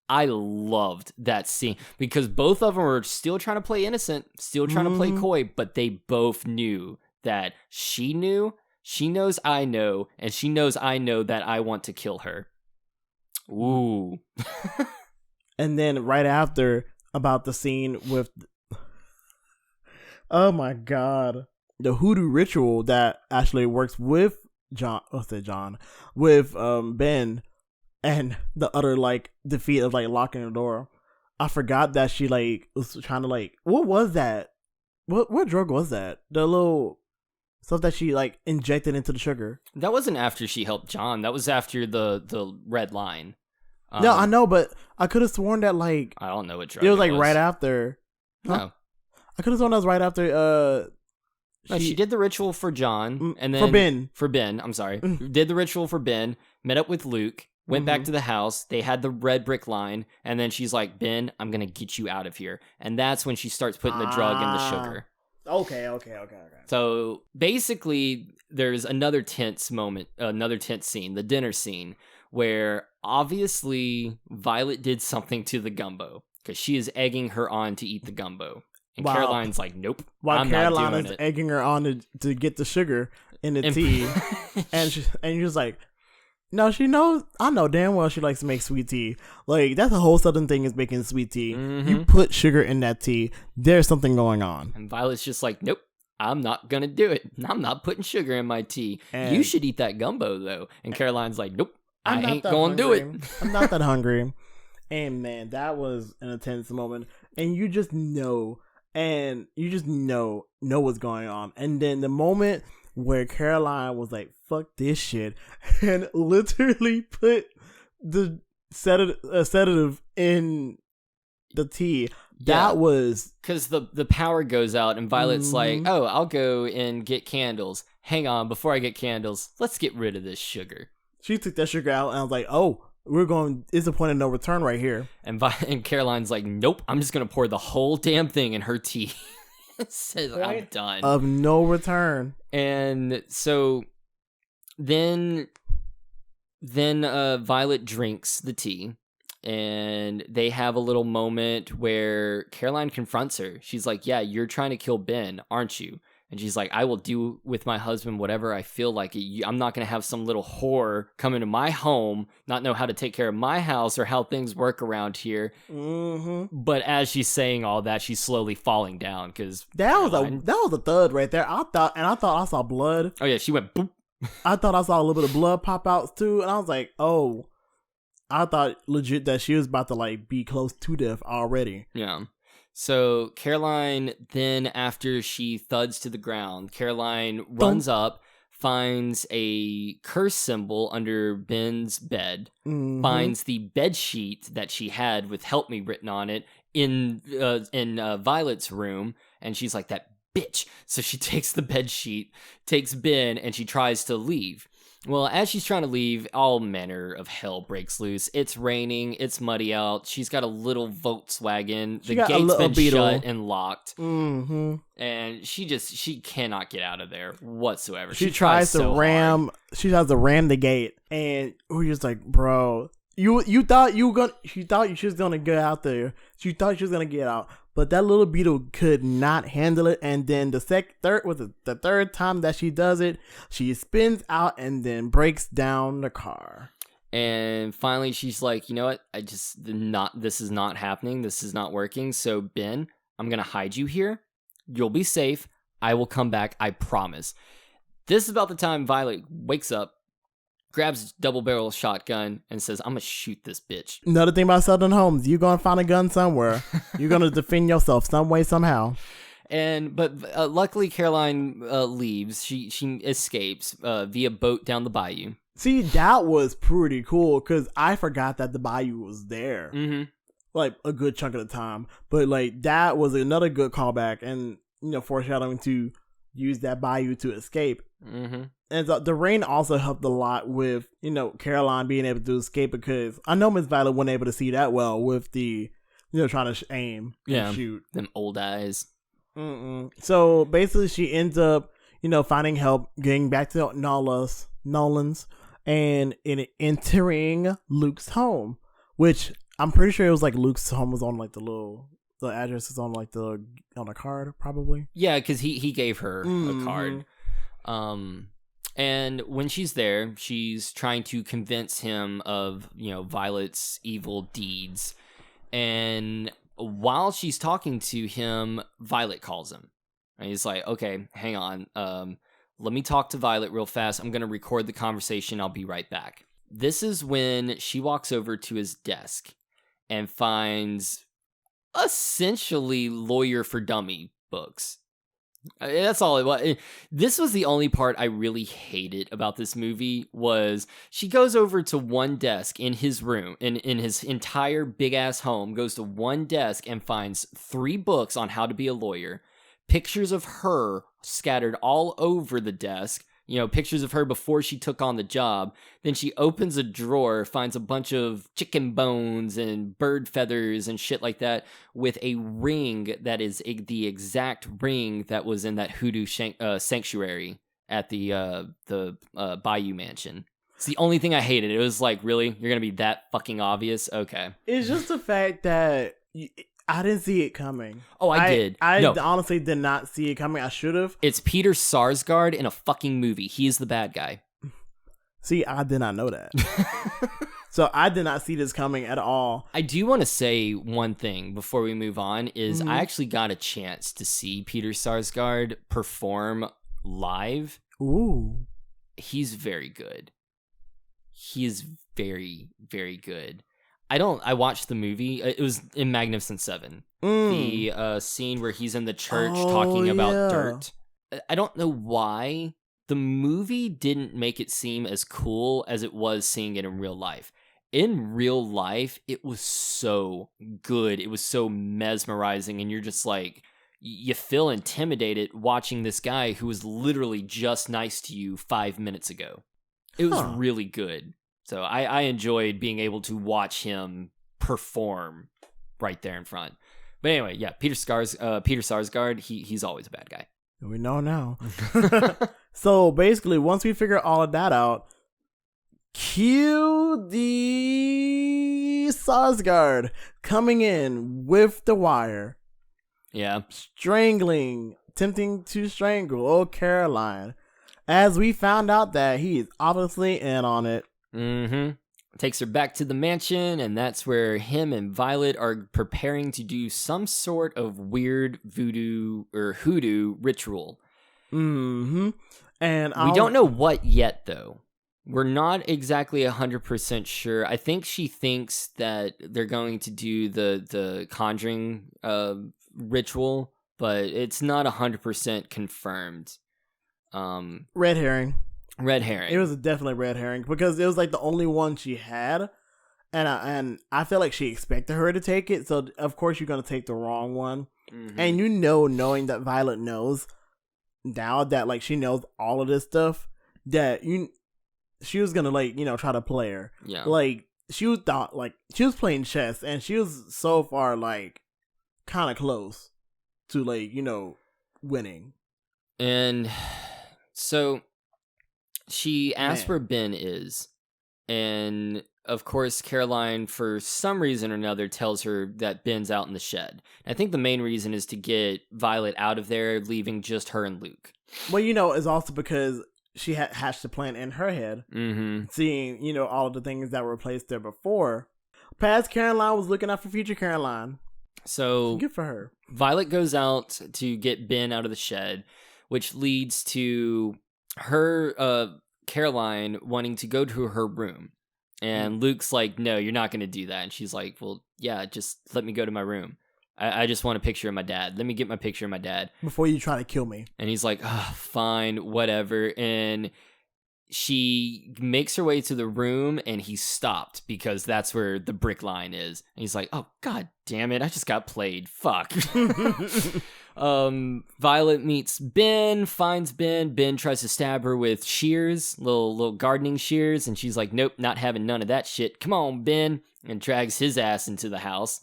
I loved that scene because both of them were still trying to play innocent, still trying to play coy, but they both knew that she knows I know, and she knows I know that I want to kill her. Ooh. And then right after, about the scene with, oh my god, the hoodoo ritual that actually works with with Ben, and the utter like defeat of like locking the door. I forgot that she like was trying to like, what was that? What drug was that? The little stuff that she like injected into the sugar. That wasn't after she helped John. That was after the red line. No, I know, but I could have sworn that like, I don't know what drug it was like right after. Huh? No, I could have sworn that was right after. No, she did the ritual for John, and then for Ben. I'm sorry, did the ritual for Ben. Met up with Luke. Went back to the house. They had the red brick line, and then she's like, "Ben, I'm gonna get you out of here." And that's when she starts putting the drug in the sugar. Okay. So basically, there's another tense scene, the dinner scene, where obviously Violet did something to the gumbo because she is egging her on to eat the gumbo. And Caroline's like, nope. While Caroline is egging her on to get the sugar in the tea. and you're just like, no, she knows. I know damn well she likes to make sweet tea. Like, that's a whole southern thing is making sweet tea. Mm-hmm. You put sugar in that tea, there's something going on. And Violet's just like, nope, I'm not going to do it. I'm not putting sugar in my tea. And you should eat that gumbo, though. And Caroline's like, nope, I ain't going to do it. I'm not that hungry. And, man, that was an intense moment. And you just know. And you just know what's going on. And then the moment where Caroline was like, fuck this shit, and literally put the sedative in the tea. That was... Because the power goes out, and Violet's like, oh, I'll go and get candles. Hang on, before I get candles, let's get rid of this sugar. She took that sugar out, and I was like, oh, it's a point of no return right here. And Caroline's like, nope, I'm just going to pour the whole damn thing in her tea. Says, I'm done. Of no return. And so then Violet drinks the tea, and they have a little moment where Caroline confronts her. She's like, yeah, you're trying to kill Ben, aren't you? And she's like, I will do with my husband whatever I feel like. I'm not going to have some little whore come into my home, not know how to take care of my house or how things work around here. Mm-hmm. But as she's saying all that, she's slowly falling down because that was a thud right there. I thought I saw blood. Oh yeah, she went boop. I thought I saw a little bit of blood pop out too, and I was like, oh, I thought legit that she was about to like be close to death already. Yeah. So Caroline, then after she thuds to the ground, Caroline runs up, finds a curse symbol under Ben's bed, finds the bed sheet that she had with "Help Me" written on it in Violet's room, and she's like, that bitch. So she takes the bed sheet, takes Ben, and she tries to leave. Well, as she's trying to leave, all manner of hell breaks loose. It's raining. It's muddy out. She's got a little Volkswagen. The gate's been shut and locked. Mm-hmm. And she cannot get out of there whatsoever. She tries to ram. Hard. She tries to ram the gate, and we're just like, bro, you thought she thought she was gonna get out there. She thought she was gonna get out. But that little beetle could not handle it, and then the third time that she does it, she spins out and then breaks down the car. And finally, she's like, you know what? This is not happening. This is not working. So Ben, I'm gonna hide you here. You'll be safe. I will come back. I promise. This is about the time Violet wakes up, grabs a double-barrel shotgun, and says, I'm going to shoot this bitch. Another thing about Southern homes, you're going to find a gun somewhere. You're going to defend yourself some way, somehow. But luckily, Caroline leaves. She escapes via boat down the bayou. See, that was pretty cool because I forgot that the bayou was there. Mm-hmm. Like a good chunk of the time. But like that was another good callback and, foreshadowing to use that bayou to escape. Mm-hmm. And the rain also helped a lot with, Caroline being able to escape because I know Miss Violet wasn't able to see that well with the, trying to aim and shoot. Them old eyes. Mm-mm. So basically she ends up, finding help, getting back to Nolan's and entering Luke's home, which I'm pretty sure it was like Luke's home was on like the address is on like on a card probably. Yeah, because he gave her a card. And when she's there, she's trying to convince him of, Violet's evil deeds. And while she's talking to him, Violet calls him. And he's like, okay, hang on. Let me talk to Violet real fast. I'm going to record the conversation. I'll be right back. This is when she walks over to his desk and finds essentially Lawyer for Dummy books. That's all it was. This was the only part I really hated about this movie was she goes over to one desk in his room, in his entire big-ass home, goes to one desk and finds 3 books on how to be a lawyer, pictures of her scattered all over the desk, pictures of her before she took on the job. Then she opens a drawer, finds a bunch of chicken bones and bird feathers and shit like that with a ring that is the exact ring that was in that hoodoo sanctuary at the Bayou Mansion. It's the only thing I hated. It was like, really? You're going to be that fucking obvious? Okay. It's just the fact that I didn't see it coming. Oh, I did. I honestly did not see it coming. I should have. It's Peter Sarsgaard in a fucking movie. He is the bad guy. See, I did not know that. So I did not see this coming at all. I do want to say one thing before we move on is I actually got a chance to see Peter Sarsgaard perform live. Ooh. He's very good. He is very, very good. I watched the movie. It was in Magnificent Seven. The scene where he's in the church talking about dirt. I don't know why the movie didn't make it seem as cool as it was seeing it in real life. In real life, it was so good. It was so mesmerizing. And you're just like, you feel intimidated watching this guy who was literally just nice to you 5 minutes ago. It was really good. So I enjoyed being able to watch him perform right there in front. But anyway, yeah, Peter Sarsgaard, he's always a bad guy. We know now. So basically, once we figure all of that out, cue the Sarsgaard coming in with the wire. Yeah. Attempting to strangle old Caroline. As we found out that he is obviously in on it. Mm-hmm. Takes her back to the mansion, and that's where him and Violet are preparing to do some sort of weird voodoo or hoodoo ritual. Mm-hmm. And we don't know what yet, though. We're not exactly 100% sure. I think she thinks that they're going to do the conjuring ritual, but it's not 100% confirmed. Red herring. Red herring. It was definitely red herring because it was like the only one she had, and I feel like she expected her to take it. So of course you're gonna take the wrong one, and knowing that Violet knows now that like she knows all of this stuff that she was gonna try to play her. Yeah, like she was playing chess, and she was so far like kind of close to winning, and so. She asks where Ben is, and of course Caroline, for some reason or another, tells her that Ben's out in the shed. I think the main reason is to get Violet out of there, leaving just her and Luke. Well, it's also because she had hatched a plan in her head, seeing, all of the things that were placed there before. Past Caroline was looking out for future Caroline. So good for her. Violet goes out to get Ben out of the shed, which leads to her Caroline wanting to go to her room, and Luke's like, no, you're not going to do that. And she's like, well, yeah, just let me go to my room. I just want a picture of my dad. Let me get my picture of my dad before you try to kill me. And he's like, oh, fine, whatever. And she makes her way to the room, and he stopped because that's where the brick line is. And he's like, oh, God damn it. I just got played. Fuck. Violet meets Ben, finds Ben. Ben tries to stab her with shears, little gardening shears. And she's like, nope, not having none of that shit. Come on, Ben. And drags his ass into the house.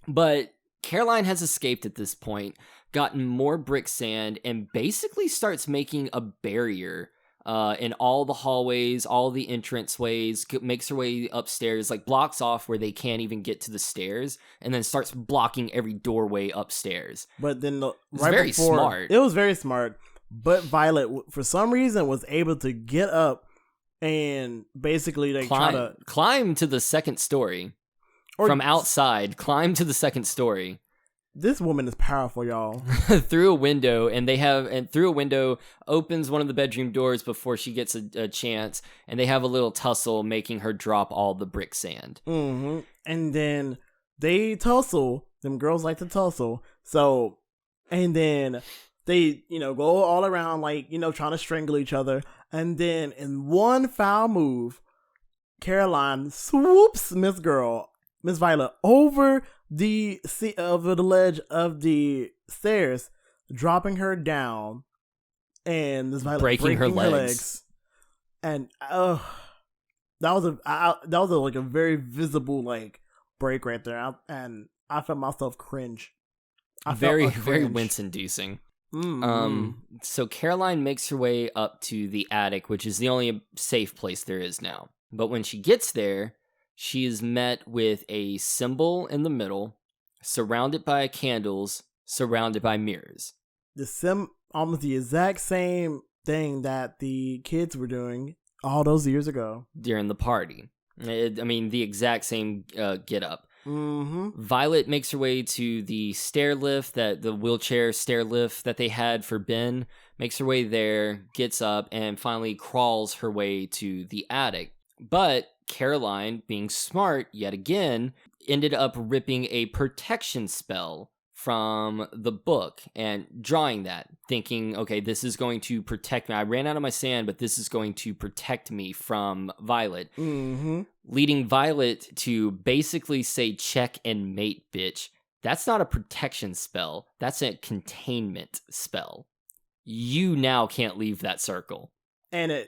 But Caroline has escaped at this point, gotten more brick sand, and basically starts making a barrier in all the hallways, all the entranceways, makes her way upstairs, like blocks off where they can't even get to the stairs, and then starts blocking every doorway upstairs. But then smart. It was very smart. But Violet, for some reason, was able to get up and basically like climb to the second story. From outside, climb to the second story. This woman is powerful, y'all. Through a window, through a window, opens one of the bedroom doors before she gets a chance, and they have a little tussle, making her drop all the brick sand. Mm-hmm. And then they tussle. Them girls like to tussle. So, and then they, go all around, like, trying to strangle each other. And then in one foul move, Caroline swoops Miss Violet over the ledge of the stairs, dropping her down, and Miss Violet breaking her legs. And that was a very visible like break right there, and I felt myself cringe. Very wince-inducing. Mm-hmm. So Caroline makes her way up to the attic, which is the only safe place there is now. But when she gets there, she is met with a symbol in the middle, surrounded by candles, surrounded by mirrors. Almost the exact same thing that the kids were doing all those years ago. During the party. The exact same get-up. Mm-hmm. Violet makes her way to the the wheelchair stair lift that they had for Ben, makes her way there, gets up, and finally crawls her way to the attic. But Caroline, being smart yet again, ended up ripping a protection spell from the book and drawing that, thinking, okay, this is going to protect me. I ran out of my sand, but this is going to protect me from Violet. Mm-hmm. Leading Violet to basically say, check and mate, bitch. That's not a protection spell. That's a containment spell. You now can't leave that circle. And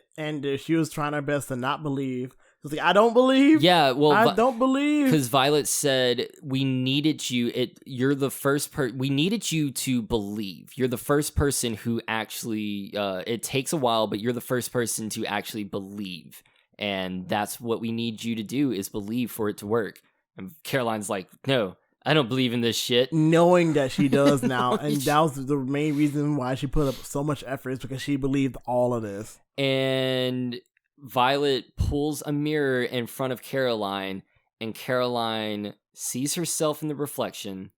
she was trying her best to not believe. She was like, I don't believe. Yeah, well, I don't believe. Because Violet said, we needed you. You're the first we needed you to believe. You're the first person who actually, it takes a while, but you're the first person to actually believe. And that's what we need you to do, is believe for it to work. And Caroline's like, no, I don't believe in this shit. Knowing that she does now. And that was the main reason why she put up so much effort, is because she believed all of this. And Violet pulls a mirror in front of Caroline, and Caroline sees herself in the reflection.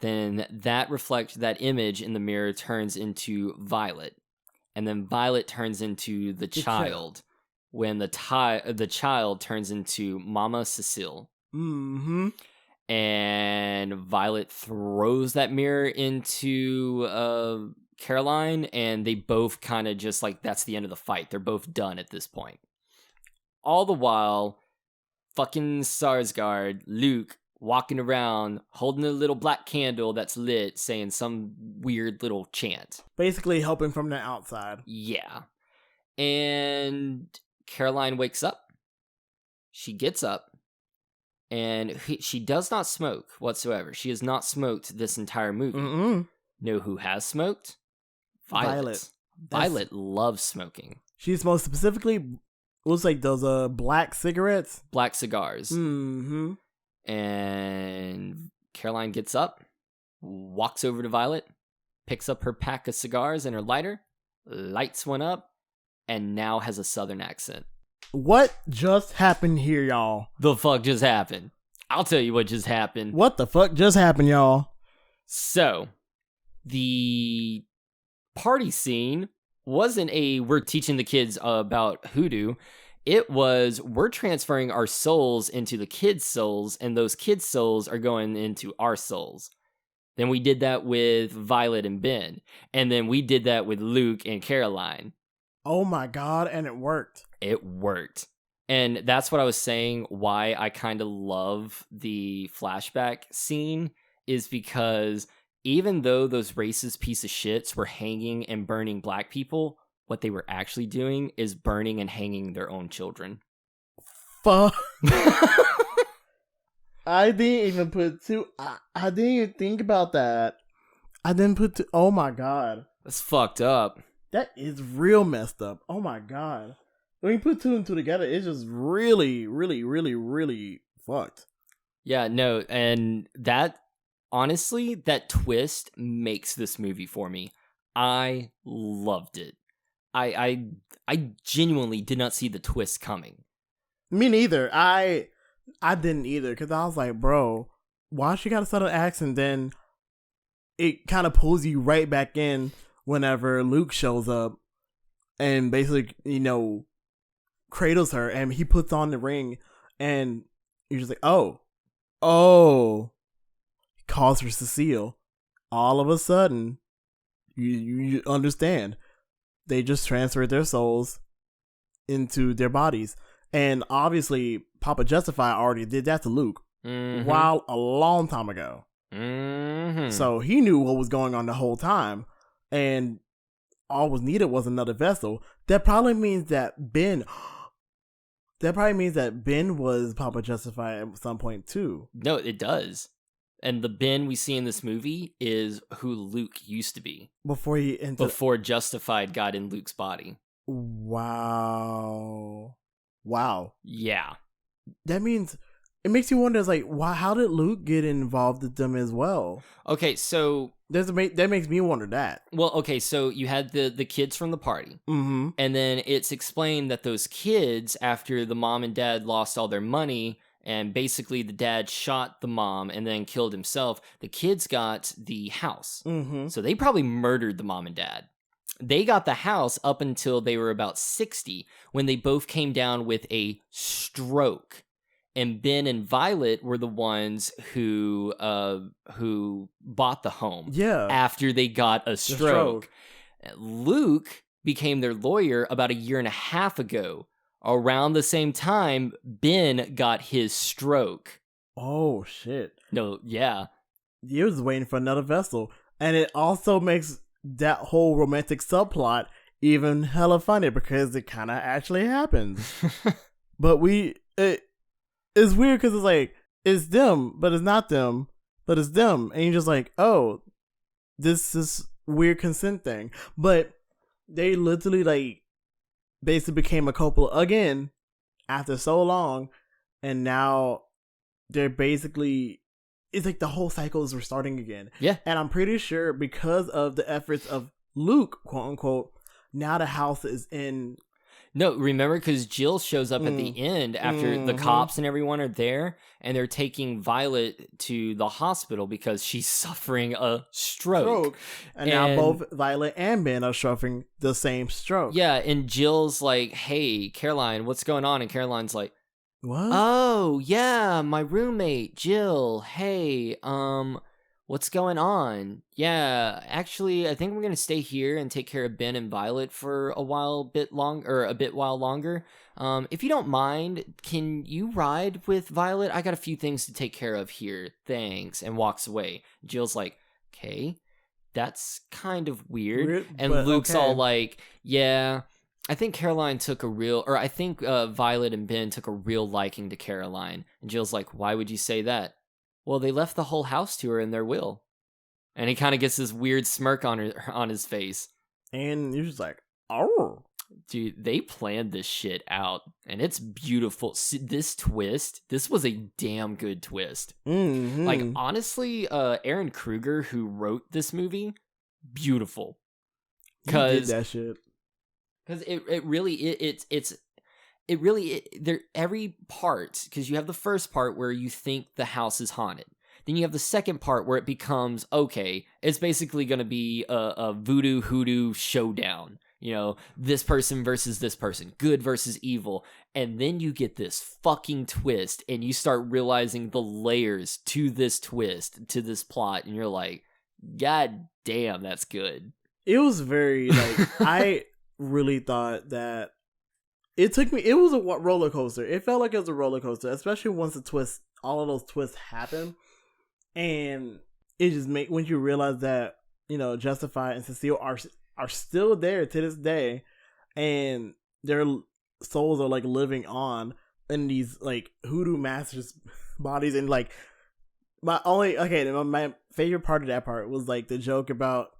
Then that image in the mirror turns into Violet. And then Violet turns into the child. When the child turns into Mama Cecile. Mm-hmm. And Violet throws that mirror into Caroline, and they both kind of just like, that's the end of the fight. They're both done at this point. All the while, fucking Sarsgaard, Luke, walking around, holding a little black candle that's lit, saying some weird little chant. Basically helping from the outside. Yeah. And Caroline wakes up. She gets up. And she does not smoke whatsoever. She has not smoked this entire movie. Mm-mm. Know who has smoked? Violet. Violet loves smoking. She smokes specifically, looks like those black cigarettes. Black cigars. Mm-hmm. And Caroline gets up, walks over to Violet, picks up her pack of cigars and her lighter, lights one up, and now has a southern accent. What just happened here, y'all? The fuck just happened? I'll tell you what just happened. What the fuck just happened, y'all? So, the party scene wasn't we're teaching the kids about hoodoo. It was, we're transferring our souls into the kids' souls, and those kids' souls are going into our souls. Then we did that with Violet and Ben. And then we did that with Luke and Caroline. Oh my God, and it worked. It worked. And that's what I was saying, why I kind of love the flashback scene, is because even though those racist piece of shits were hanging and burning black people, what they were actually doing is burning and hanging their own children. Fuck. I didn't even put two. I didn't even think about that. I didn't put two. Oh my God. That's fucked up. That is real messed up. Oh my God. When you put two and two together, it's just really, really, really, really fucked. Yeah, no, and that, honestly, that twist makes this movie for me. I loved it. I genuinely did not see the twist coming. Me neither. I didn't either, because I was like, bro, why she got a sudden accent? Then it kind of pulls you right back in whenever Luke shows up and basically, cradles her, and he puts on the ring, and you're just like, oh, he calls her Cecile. All of a sudden, you understand. They just transferred their souls into their bodies. And obviously, Papa Justify already did that to Luke a long time ago. Mm-hmm. So he knew what was going on the whole time. And all was needed was another vessel. That probably means that Ben was Papa Justify at some point too. No, it does. And the Ben we see in this movie is who Luke used to be. Before Justified got in Luke's body. Wow. Yeah. That means it makes you wonder, like, how did Luke get involved with them as well? Okay, so that makes me wonder that. Well, okay, so you had the kids from the party. Mm-hmm. And then it's explained that those kids, after the mom and dad lost all their money, and basically the dad shot the mom and then killed himself, the kids got the house. Mm-hmm. So they probably murdered the mom and dad. They got the house up until they were about 60, when they both came down with a stroke. And Ben and Violet were the ones who bought the home. Yeah. After they got a stroke. Luke became their lawyer about 1.5 years ago. Around the same time, Ben got his stroke. Oh, shit. No, yeah. You was waiting for another vessel. And it also makes that whole romantic subplot even hella funny, because it kind of actually happens. But it's weird, because it's like, it's them, but it's not them, but it's them. And you're just like, oh, this is weird consent thing. But they literally, like, basically became a couple again after so long. And now they're basically, it's like the whole cycle is restarting again. Yeah. And I'm pretty sure because of the efforts of Luke, quote unquote, now the house is in. No, remember, because Jill shows up at the end after the cops and everyone are there, and they're taking Violet to the hospital because she's suffering a stroke. And now both Violet and Ben are suffering the same stroke. Yeah, and Jill's like, hey, Caroline, what's going on? And Caroline's like, what? Oh, yeah, my roommate, Jill. Hey, what's going on? Yeah, actually, I think we're going to stay here and take care of Ben and Violet for a while longer. If you don't mind, can you ride with Violet? I got a few things to take care of here. Thanks. And walks away. Jill's like, okay, that's kind of weird. And Luke's all like, yeah, I think Violet and Ben took a real liking to Caroline. And Jill's like, why would you say that? Well, they left the whole house to her in their will. And he kind of gets this weird smirk on his face. And you're just like, oh. Dude, they planned this shit out. And it's beautiful. See, this was a damn good twist. Mm-hmm. Like, honestly, Aaron Kruger, who wrote this movie, beautiful. He did that shit. Because every part, because you have the first part where you think the house is haunted. Then you have the second part where it becomes, okay, it's basically going to be a voodoo hoodoo showdown. You know, this person versus this person, good versus evil. And then you get this fucking twist and you start realizing the layers to this twist, to this plot. And you're like, God damn, that's good. It was very, like, really thought that it was a roller coaster. It felt like it was a roller coaster, especially once all of those twists happen. And it just when you realize that, Justify and Cecile are still there to this day, and their souls are like living on in these like hoodoo masters' bodies. And like my favorite part of that part was like the joke about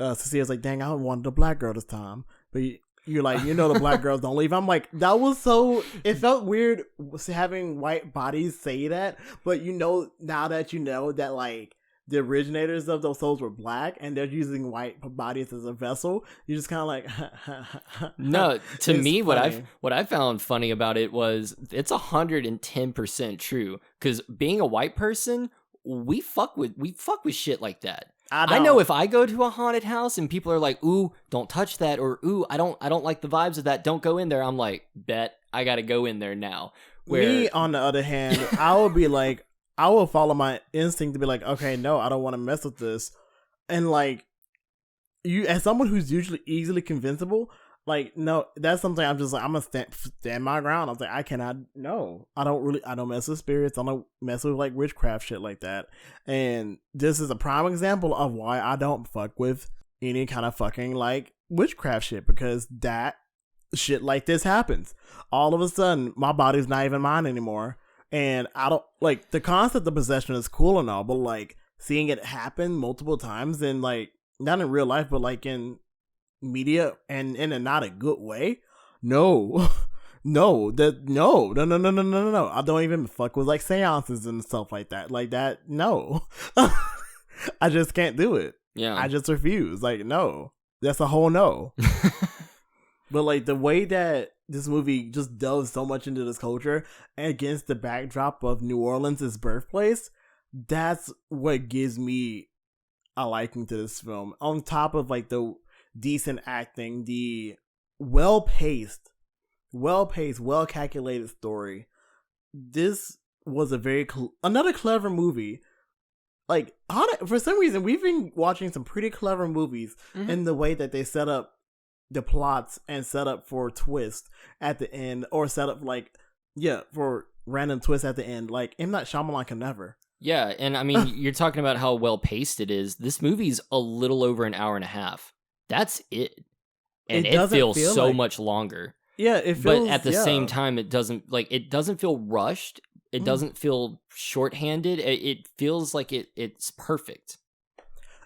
Cecile's like, dang, I wanted a black girl this time, but you're like, the black girls don't leave. I'm like, that was so. It felt weird having white bodies say that, but now that that like the originators of those souls were black and they're using white bodies as a vessel, you're just kind of like, no. To me, funny. what I found funny about it was it's 110% true, because being a white person, we fuck with shit like that. I know if I go to a haunted house and people are like, ooh, don't touch that, or ooh, I don't like the vibes of that, don't go in there, I'm like, bet I gotta go in there now. Me, on the other hand, I would be like, I will follow my instinct to be like, okay, no, I don't want to mess with this. And like, you, as someone who's usually easily convincible, like, no, that's something I'm just like, I'm gonna stand my ground. I was like, I cannot, no, I don't mess with spirits. I don't mess with like witchcraft shit like that. And this is a prime example of why I don't fuck with any kind of fucking like witchcraft shit, because that shit like this happens. All of a sudden, my body's not even mine anymore. And I don't like the concept of possession is cool and all, but like seeing it happen multiple times, and like not in real life, but like in media and in a not a good way. No. No. I don't even fuck with like seances and stuff like that. Like that, no. I just can't do it. Yeah. I just refuse. Like, no. That's a whole no. But like the way that this movie just delves so much into this culture against the backdrop of New Orleans' birthplace, that's what gives me a liking to this film. On top of like the decent acting, the well-paced, well-calculated story. This was a another clever movie. Like, for some reason, we've been watching some pretty clever movies in the way that they set up the plots and set up for twists at the end, or set up like, for random twists at the end. Like, M. Night Shyamalan can never. Yeah, and I mean, you're talking about how well-paced it is. This movie's a little over an hour and a half. That's it. And it feels feel so like, much longer. Yeah, it feels. But at the same time, it doesn't feel rushed. It doesn't feel shorthanded. It feels like it's perfect.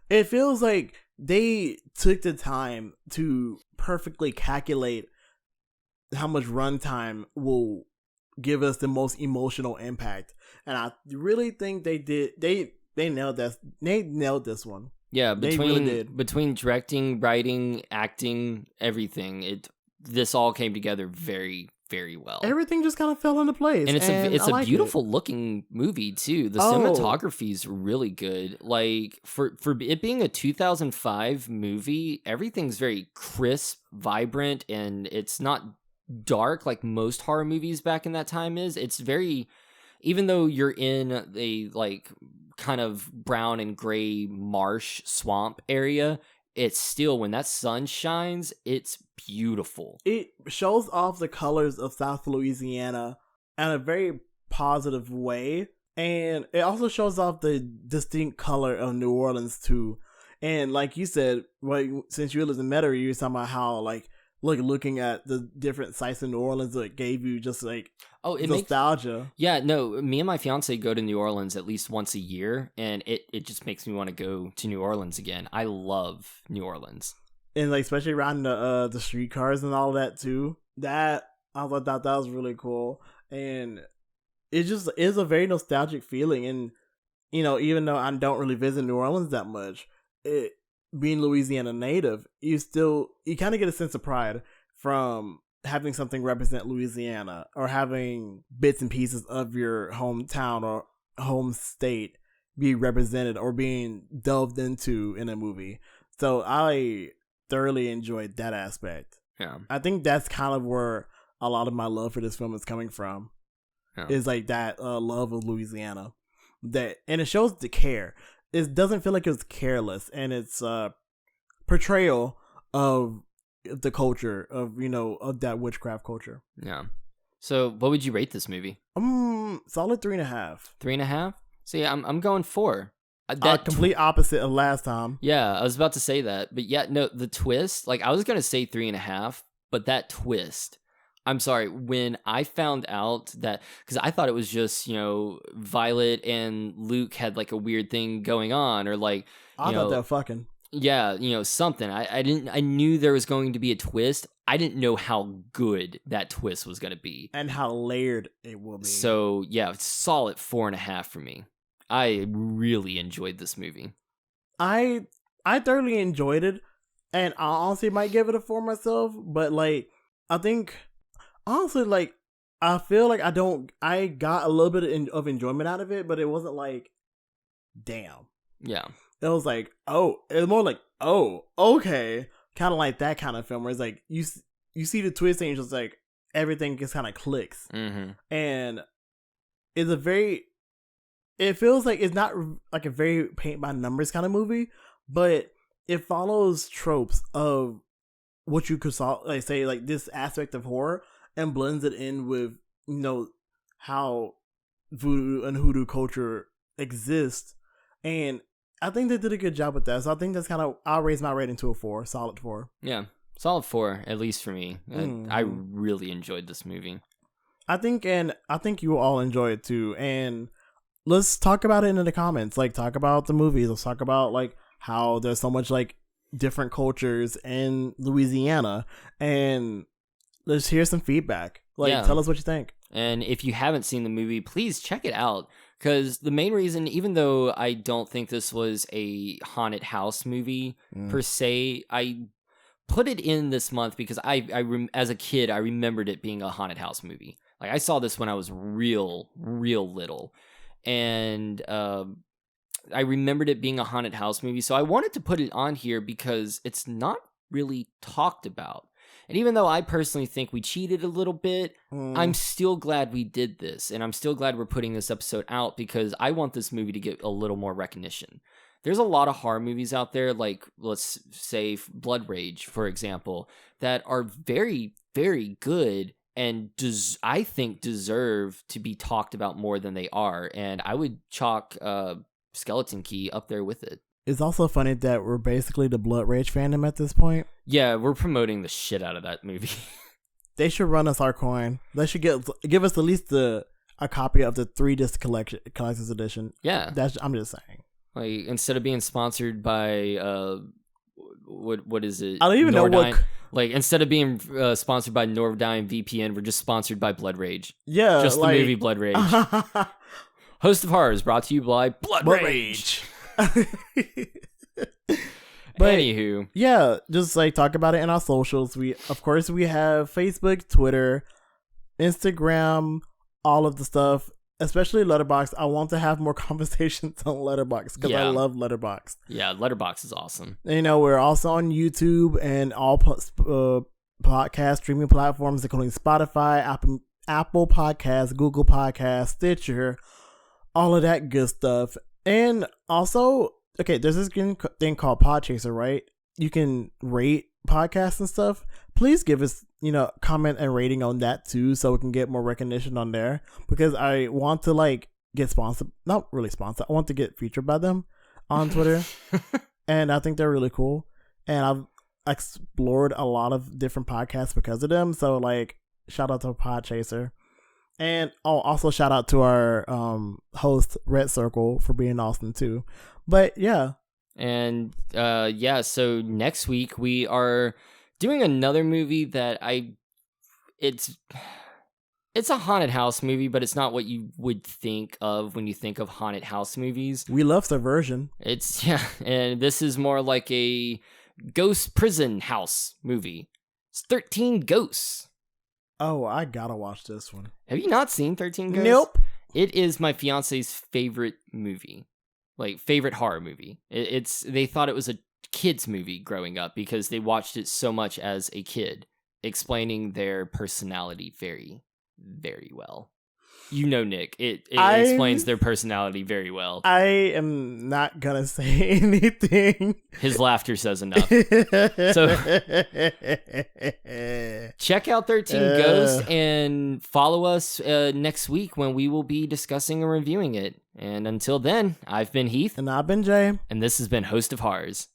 It feels like they took the time to perfectly calculate how much runtime will give us the most emotional impact. And I really think they did. They nailed that. They nailed this one. Yeah, they really did. Between directing, writing, acting, everything, this all came together very, very well. Everything just kind of fell into place, and it's a beautiful looking movie too. The cinematography is really good. Like for it being a 2005 movie, everything's very crisp, vibrant, and it's not dark like most horror movies back in that time is. It's very, even though you're in a like kind of brown and gray marsh swamp area, it's still, when that sun shines, it's beautiful. It shows off the colors of South Louisiana in a very positive way, and it also shows off the distinct color of New Orleans too. And like you said, since you lived in Metairie, you were talking about how like looking at the different sites in New Orleans, it gave you just like nostalgia. Me and my fiance go to New Orleans at least once a year, and it just makes me want to go to New Orleans again. I love New Orleans, and like especially around the streetcars and all that too. That I thought that was really cool, and it just is a very nostalgic feeling. And even though I don't really visit New Orleans that much, being Louisiana native, you kind of get a sense of pride from having something represent Louisiana, or having bits and pieces of your hometown or home state be represented or being delved into in a movie. So I thoroughly enjoyed that aspect. Yeah, I think that's kind of where a lot of my love for this film is coming from. Yeah. Is like that love of Louisiana, and it shows the care. It doesn't feel like it's careless, and it's portrayal of the culture of of that witchcraft culture. Yeah. So what would you rate this movie? Solid 3.5. 3.5? So yeah, I'm going 4. Complete opposite of last time. Yeah, I was about to say that, but yeah, no, the twist. Like I was gonna say 3.5, but that twist. I'm sorry, when I found out that, because I thought it was just, Violet and Luke had like a weird thing going on, or like, I thought they were fucking. Yeah, something. I knew there was going to be a twist. I didn't know how good that twist was going to be. And how layered it will be. So, yeah, it's solid 4.5 for me. I really enjoyed this movie. I thoroughly enjoyed it. And I honestly might give it a 4 myself. But, like, I think, honestly, like, I feel like I got a little bit of enjoyment out of it. But it wasn't like, damn. Yeah. It was like, oh, it was more like, oh, okay. Kind of like that kind of film where it's like, you see the twist and it's just like, everything just kind of clicks. Mm-hmm. And it feels like it's not like a very paint by numbers kind of movie, but it follows tropes of what you could say like this aspect of horror and blends it in with, how voodoo and hoodoo culture exists. And I think they did a good job with that. So I think that's I'll raise my rating to a 4, solid 4. Yeah, solid 4, at least for me. I really enjoyed this movie. I think you will all enjoy it too. And let's talk about it in the comments. Like, talk about the movie. Let's talk about like how there's so much like different cultures in Louisiana, and let's hear some feedback. Like, tell us what you think. And if you haven't seen the movie, please check it out. Because the main reason, even though I don't think this was a haunted house movie per se, I put it in this month because as a kid, I remembered it being a haunted house movie. Like, I saw this when I was real little. And I remembered it being a haunted house movie. So I wanted to put it on here because it's not really talked about. And even though I personally think we cheated a little bit, I'm still glad we did this. And I'm still glad we're putting this episode out because I want this movie to get a little more recognition. There's a lot of horror movies out there, like, let's say, Blood Rage, for example, that are very, very good and I think deserve to be talked about more than they are. And I would chalk Skeleton Key up there with it. It's also funny that we're basically the Blood Rage fandom at this point. Yeah, we're promoting the shit out of that movie. They should run us our coin. They should give us at least a copy of the 3-disc collector's edition. Yeah. I'm just saying. Like, instead of being sponsored by what is it? I don't even know what. Like, instead of being sponsored by Nordyne VPN, we're just sponsored by Blood Rage. Yeah, just the movie Blood Rage. Host of Horrors brought to you by Blood Rage. But anywho, yeah, just like talk about it in our socials. We have Facebook, Twitter, Instagram, all of the stuff, especially Letterboxd. I want to have more conversations on Letterboxd because I love Letterboxd. Yeah, Letterboxd is awesome. And, we're also on YouTube and all podcast streaming platforms, including Spotify, Apple Podcasts, Google Podcasts, Stitcher, all of that good stuff. And also, okay, there's this thing called Podchaser, right? You can rate podcasts and stuff. Please give us, comment and rating on that too, so we can get more recognition on there. Because I want to like get sponsored, not really sponsored. I want to get featured by them on Twitter, and I think they're really cool. And I've explored a lot of different podcasts because of them. So like, shout out to Podchaser. And also shout out to our host, Red Circle, for being awesome too. But yeah. And so next week we are doing another movie that it's a haunted house movie, but it's not what you would think of when you think of haunted house movies. We love subversion. And this is more like a ghost prison house movie. It's 13 Ghosts. Oh, I gotta watch this one. Have you not seen 13 Ghosts? Nope. It is my fiance's favorite movie. Like, favorite horror movie. They thought it was a kid's movie growing up because they watched it so much as a kid, explaining their personality very, very well. You know, Nick, it explains their personality very well. I am not gonna say anything. His laughter says enough. So check out 13 Ghosts and follow us next week when we will be discussing and reviewing it. And until then, I've been Heath. And I've been Jay. And this has been Host of Horrors.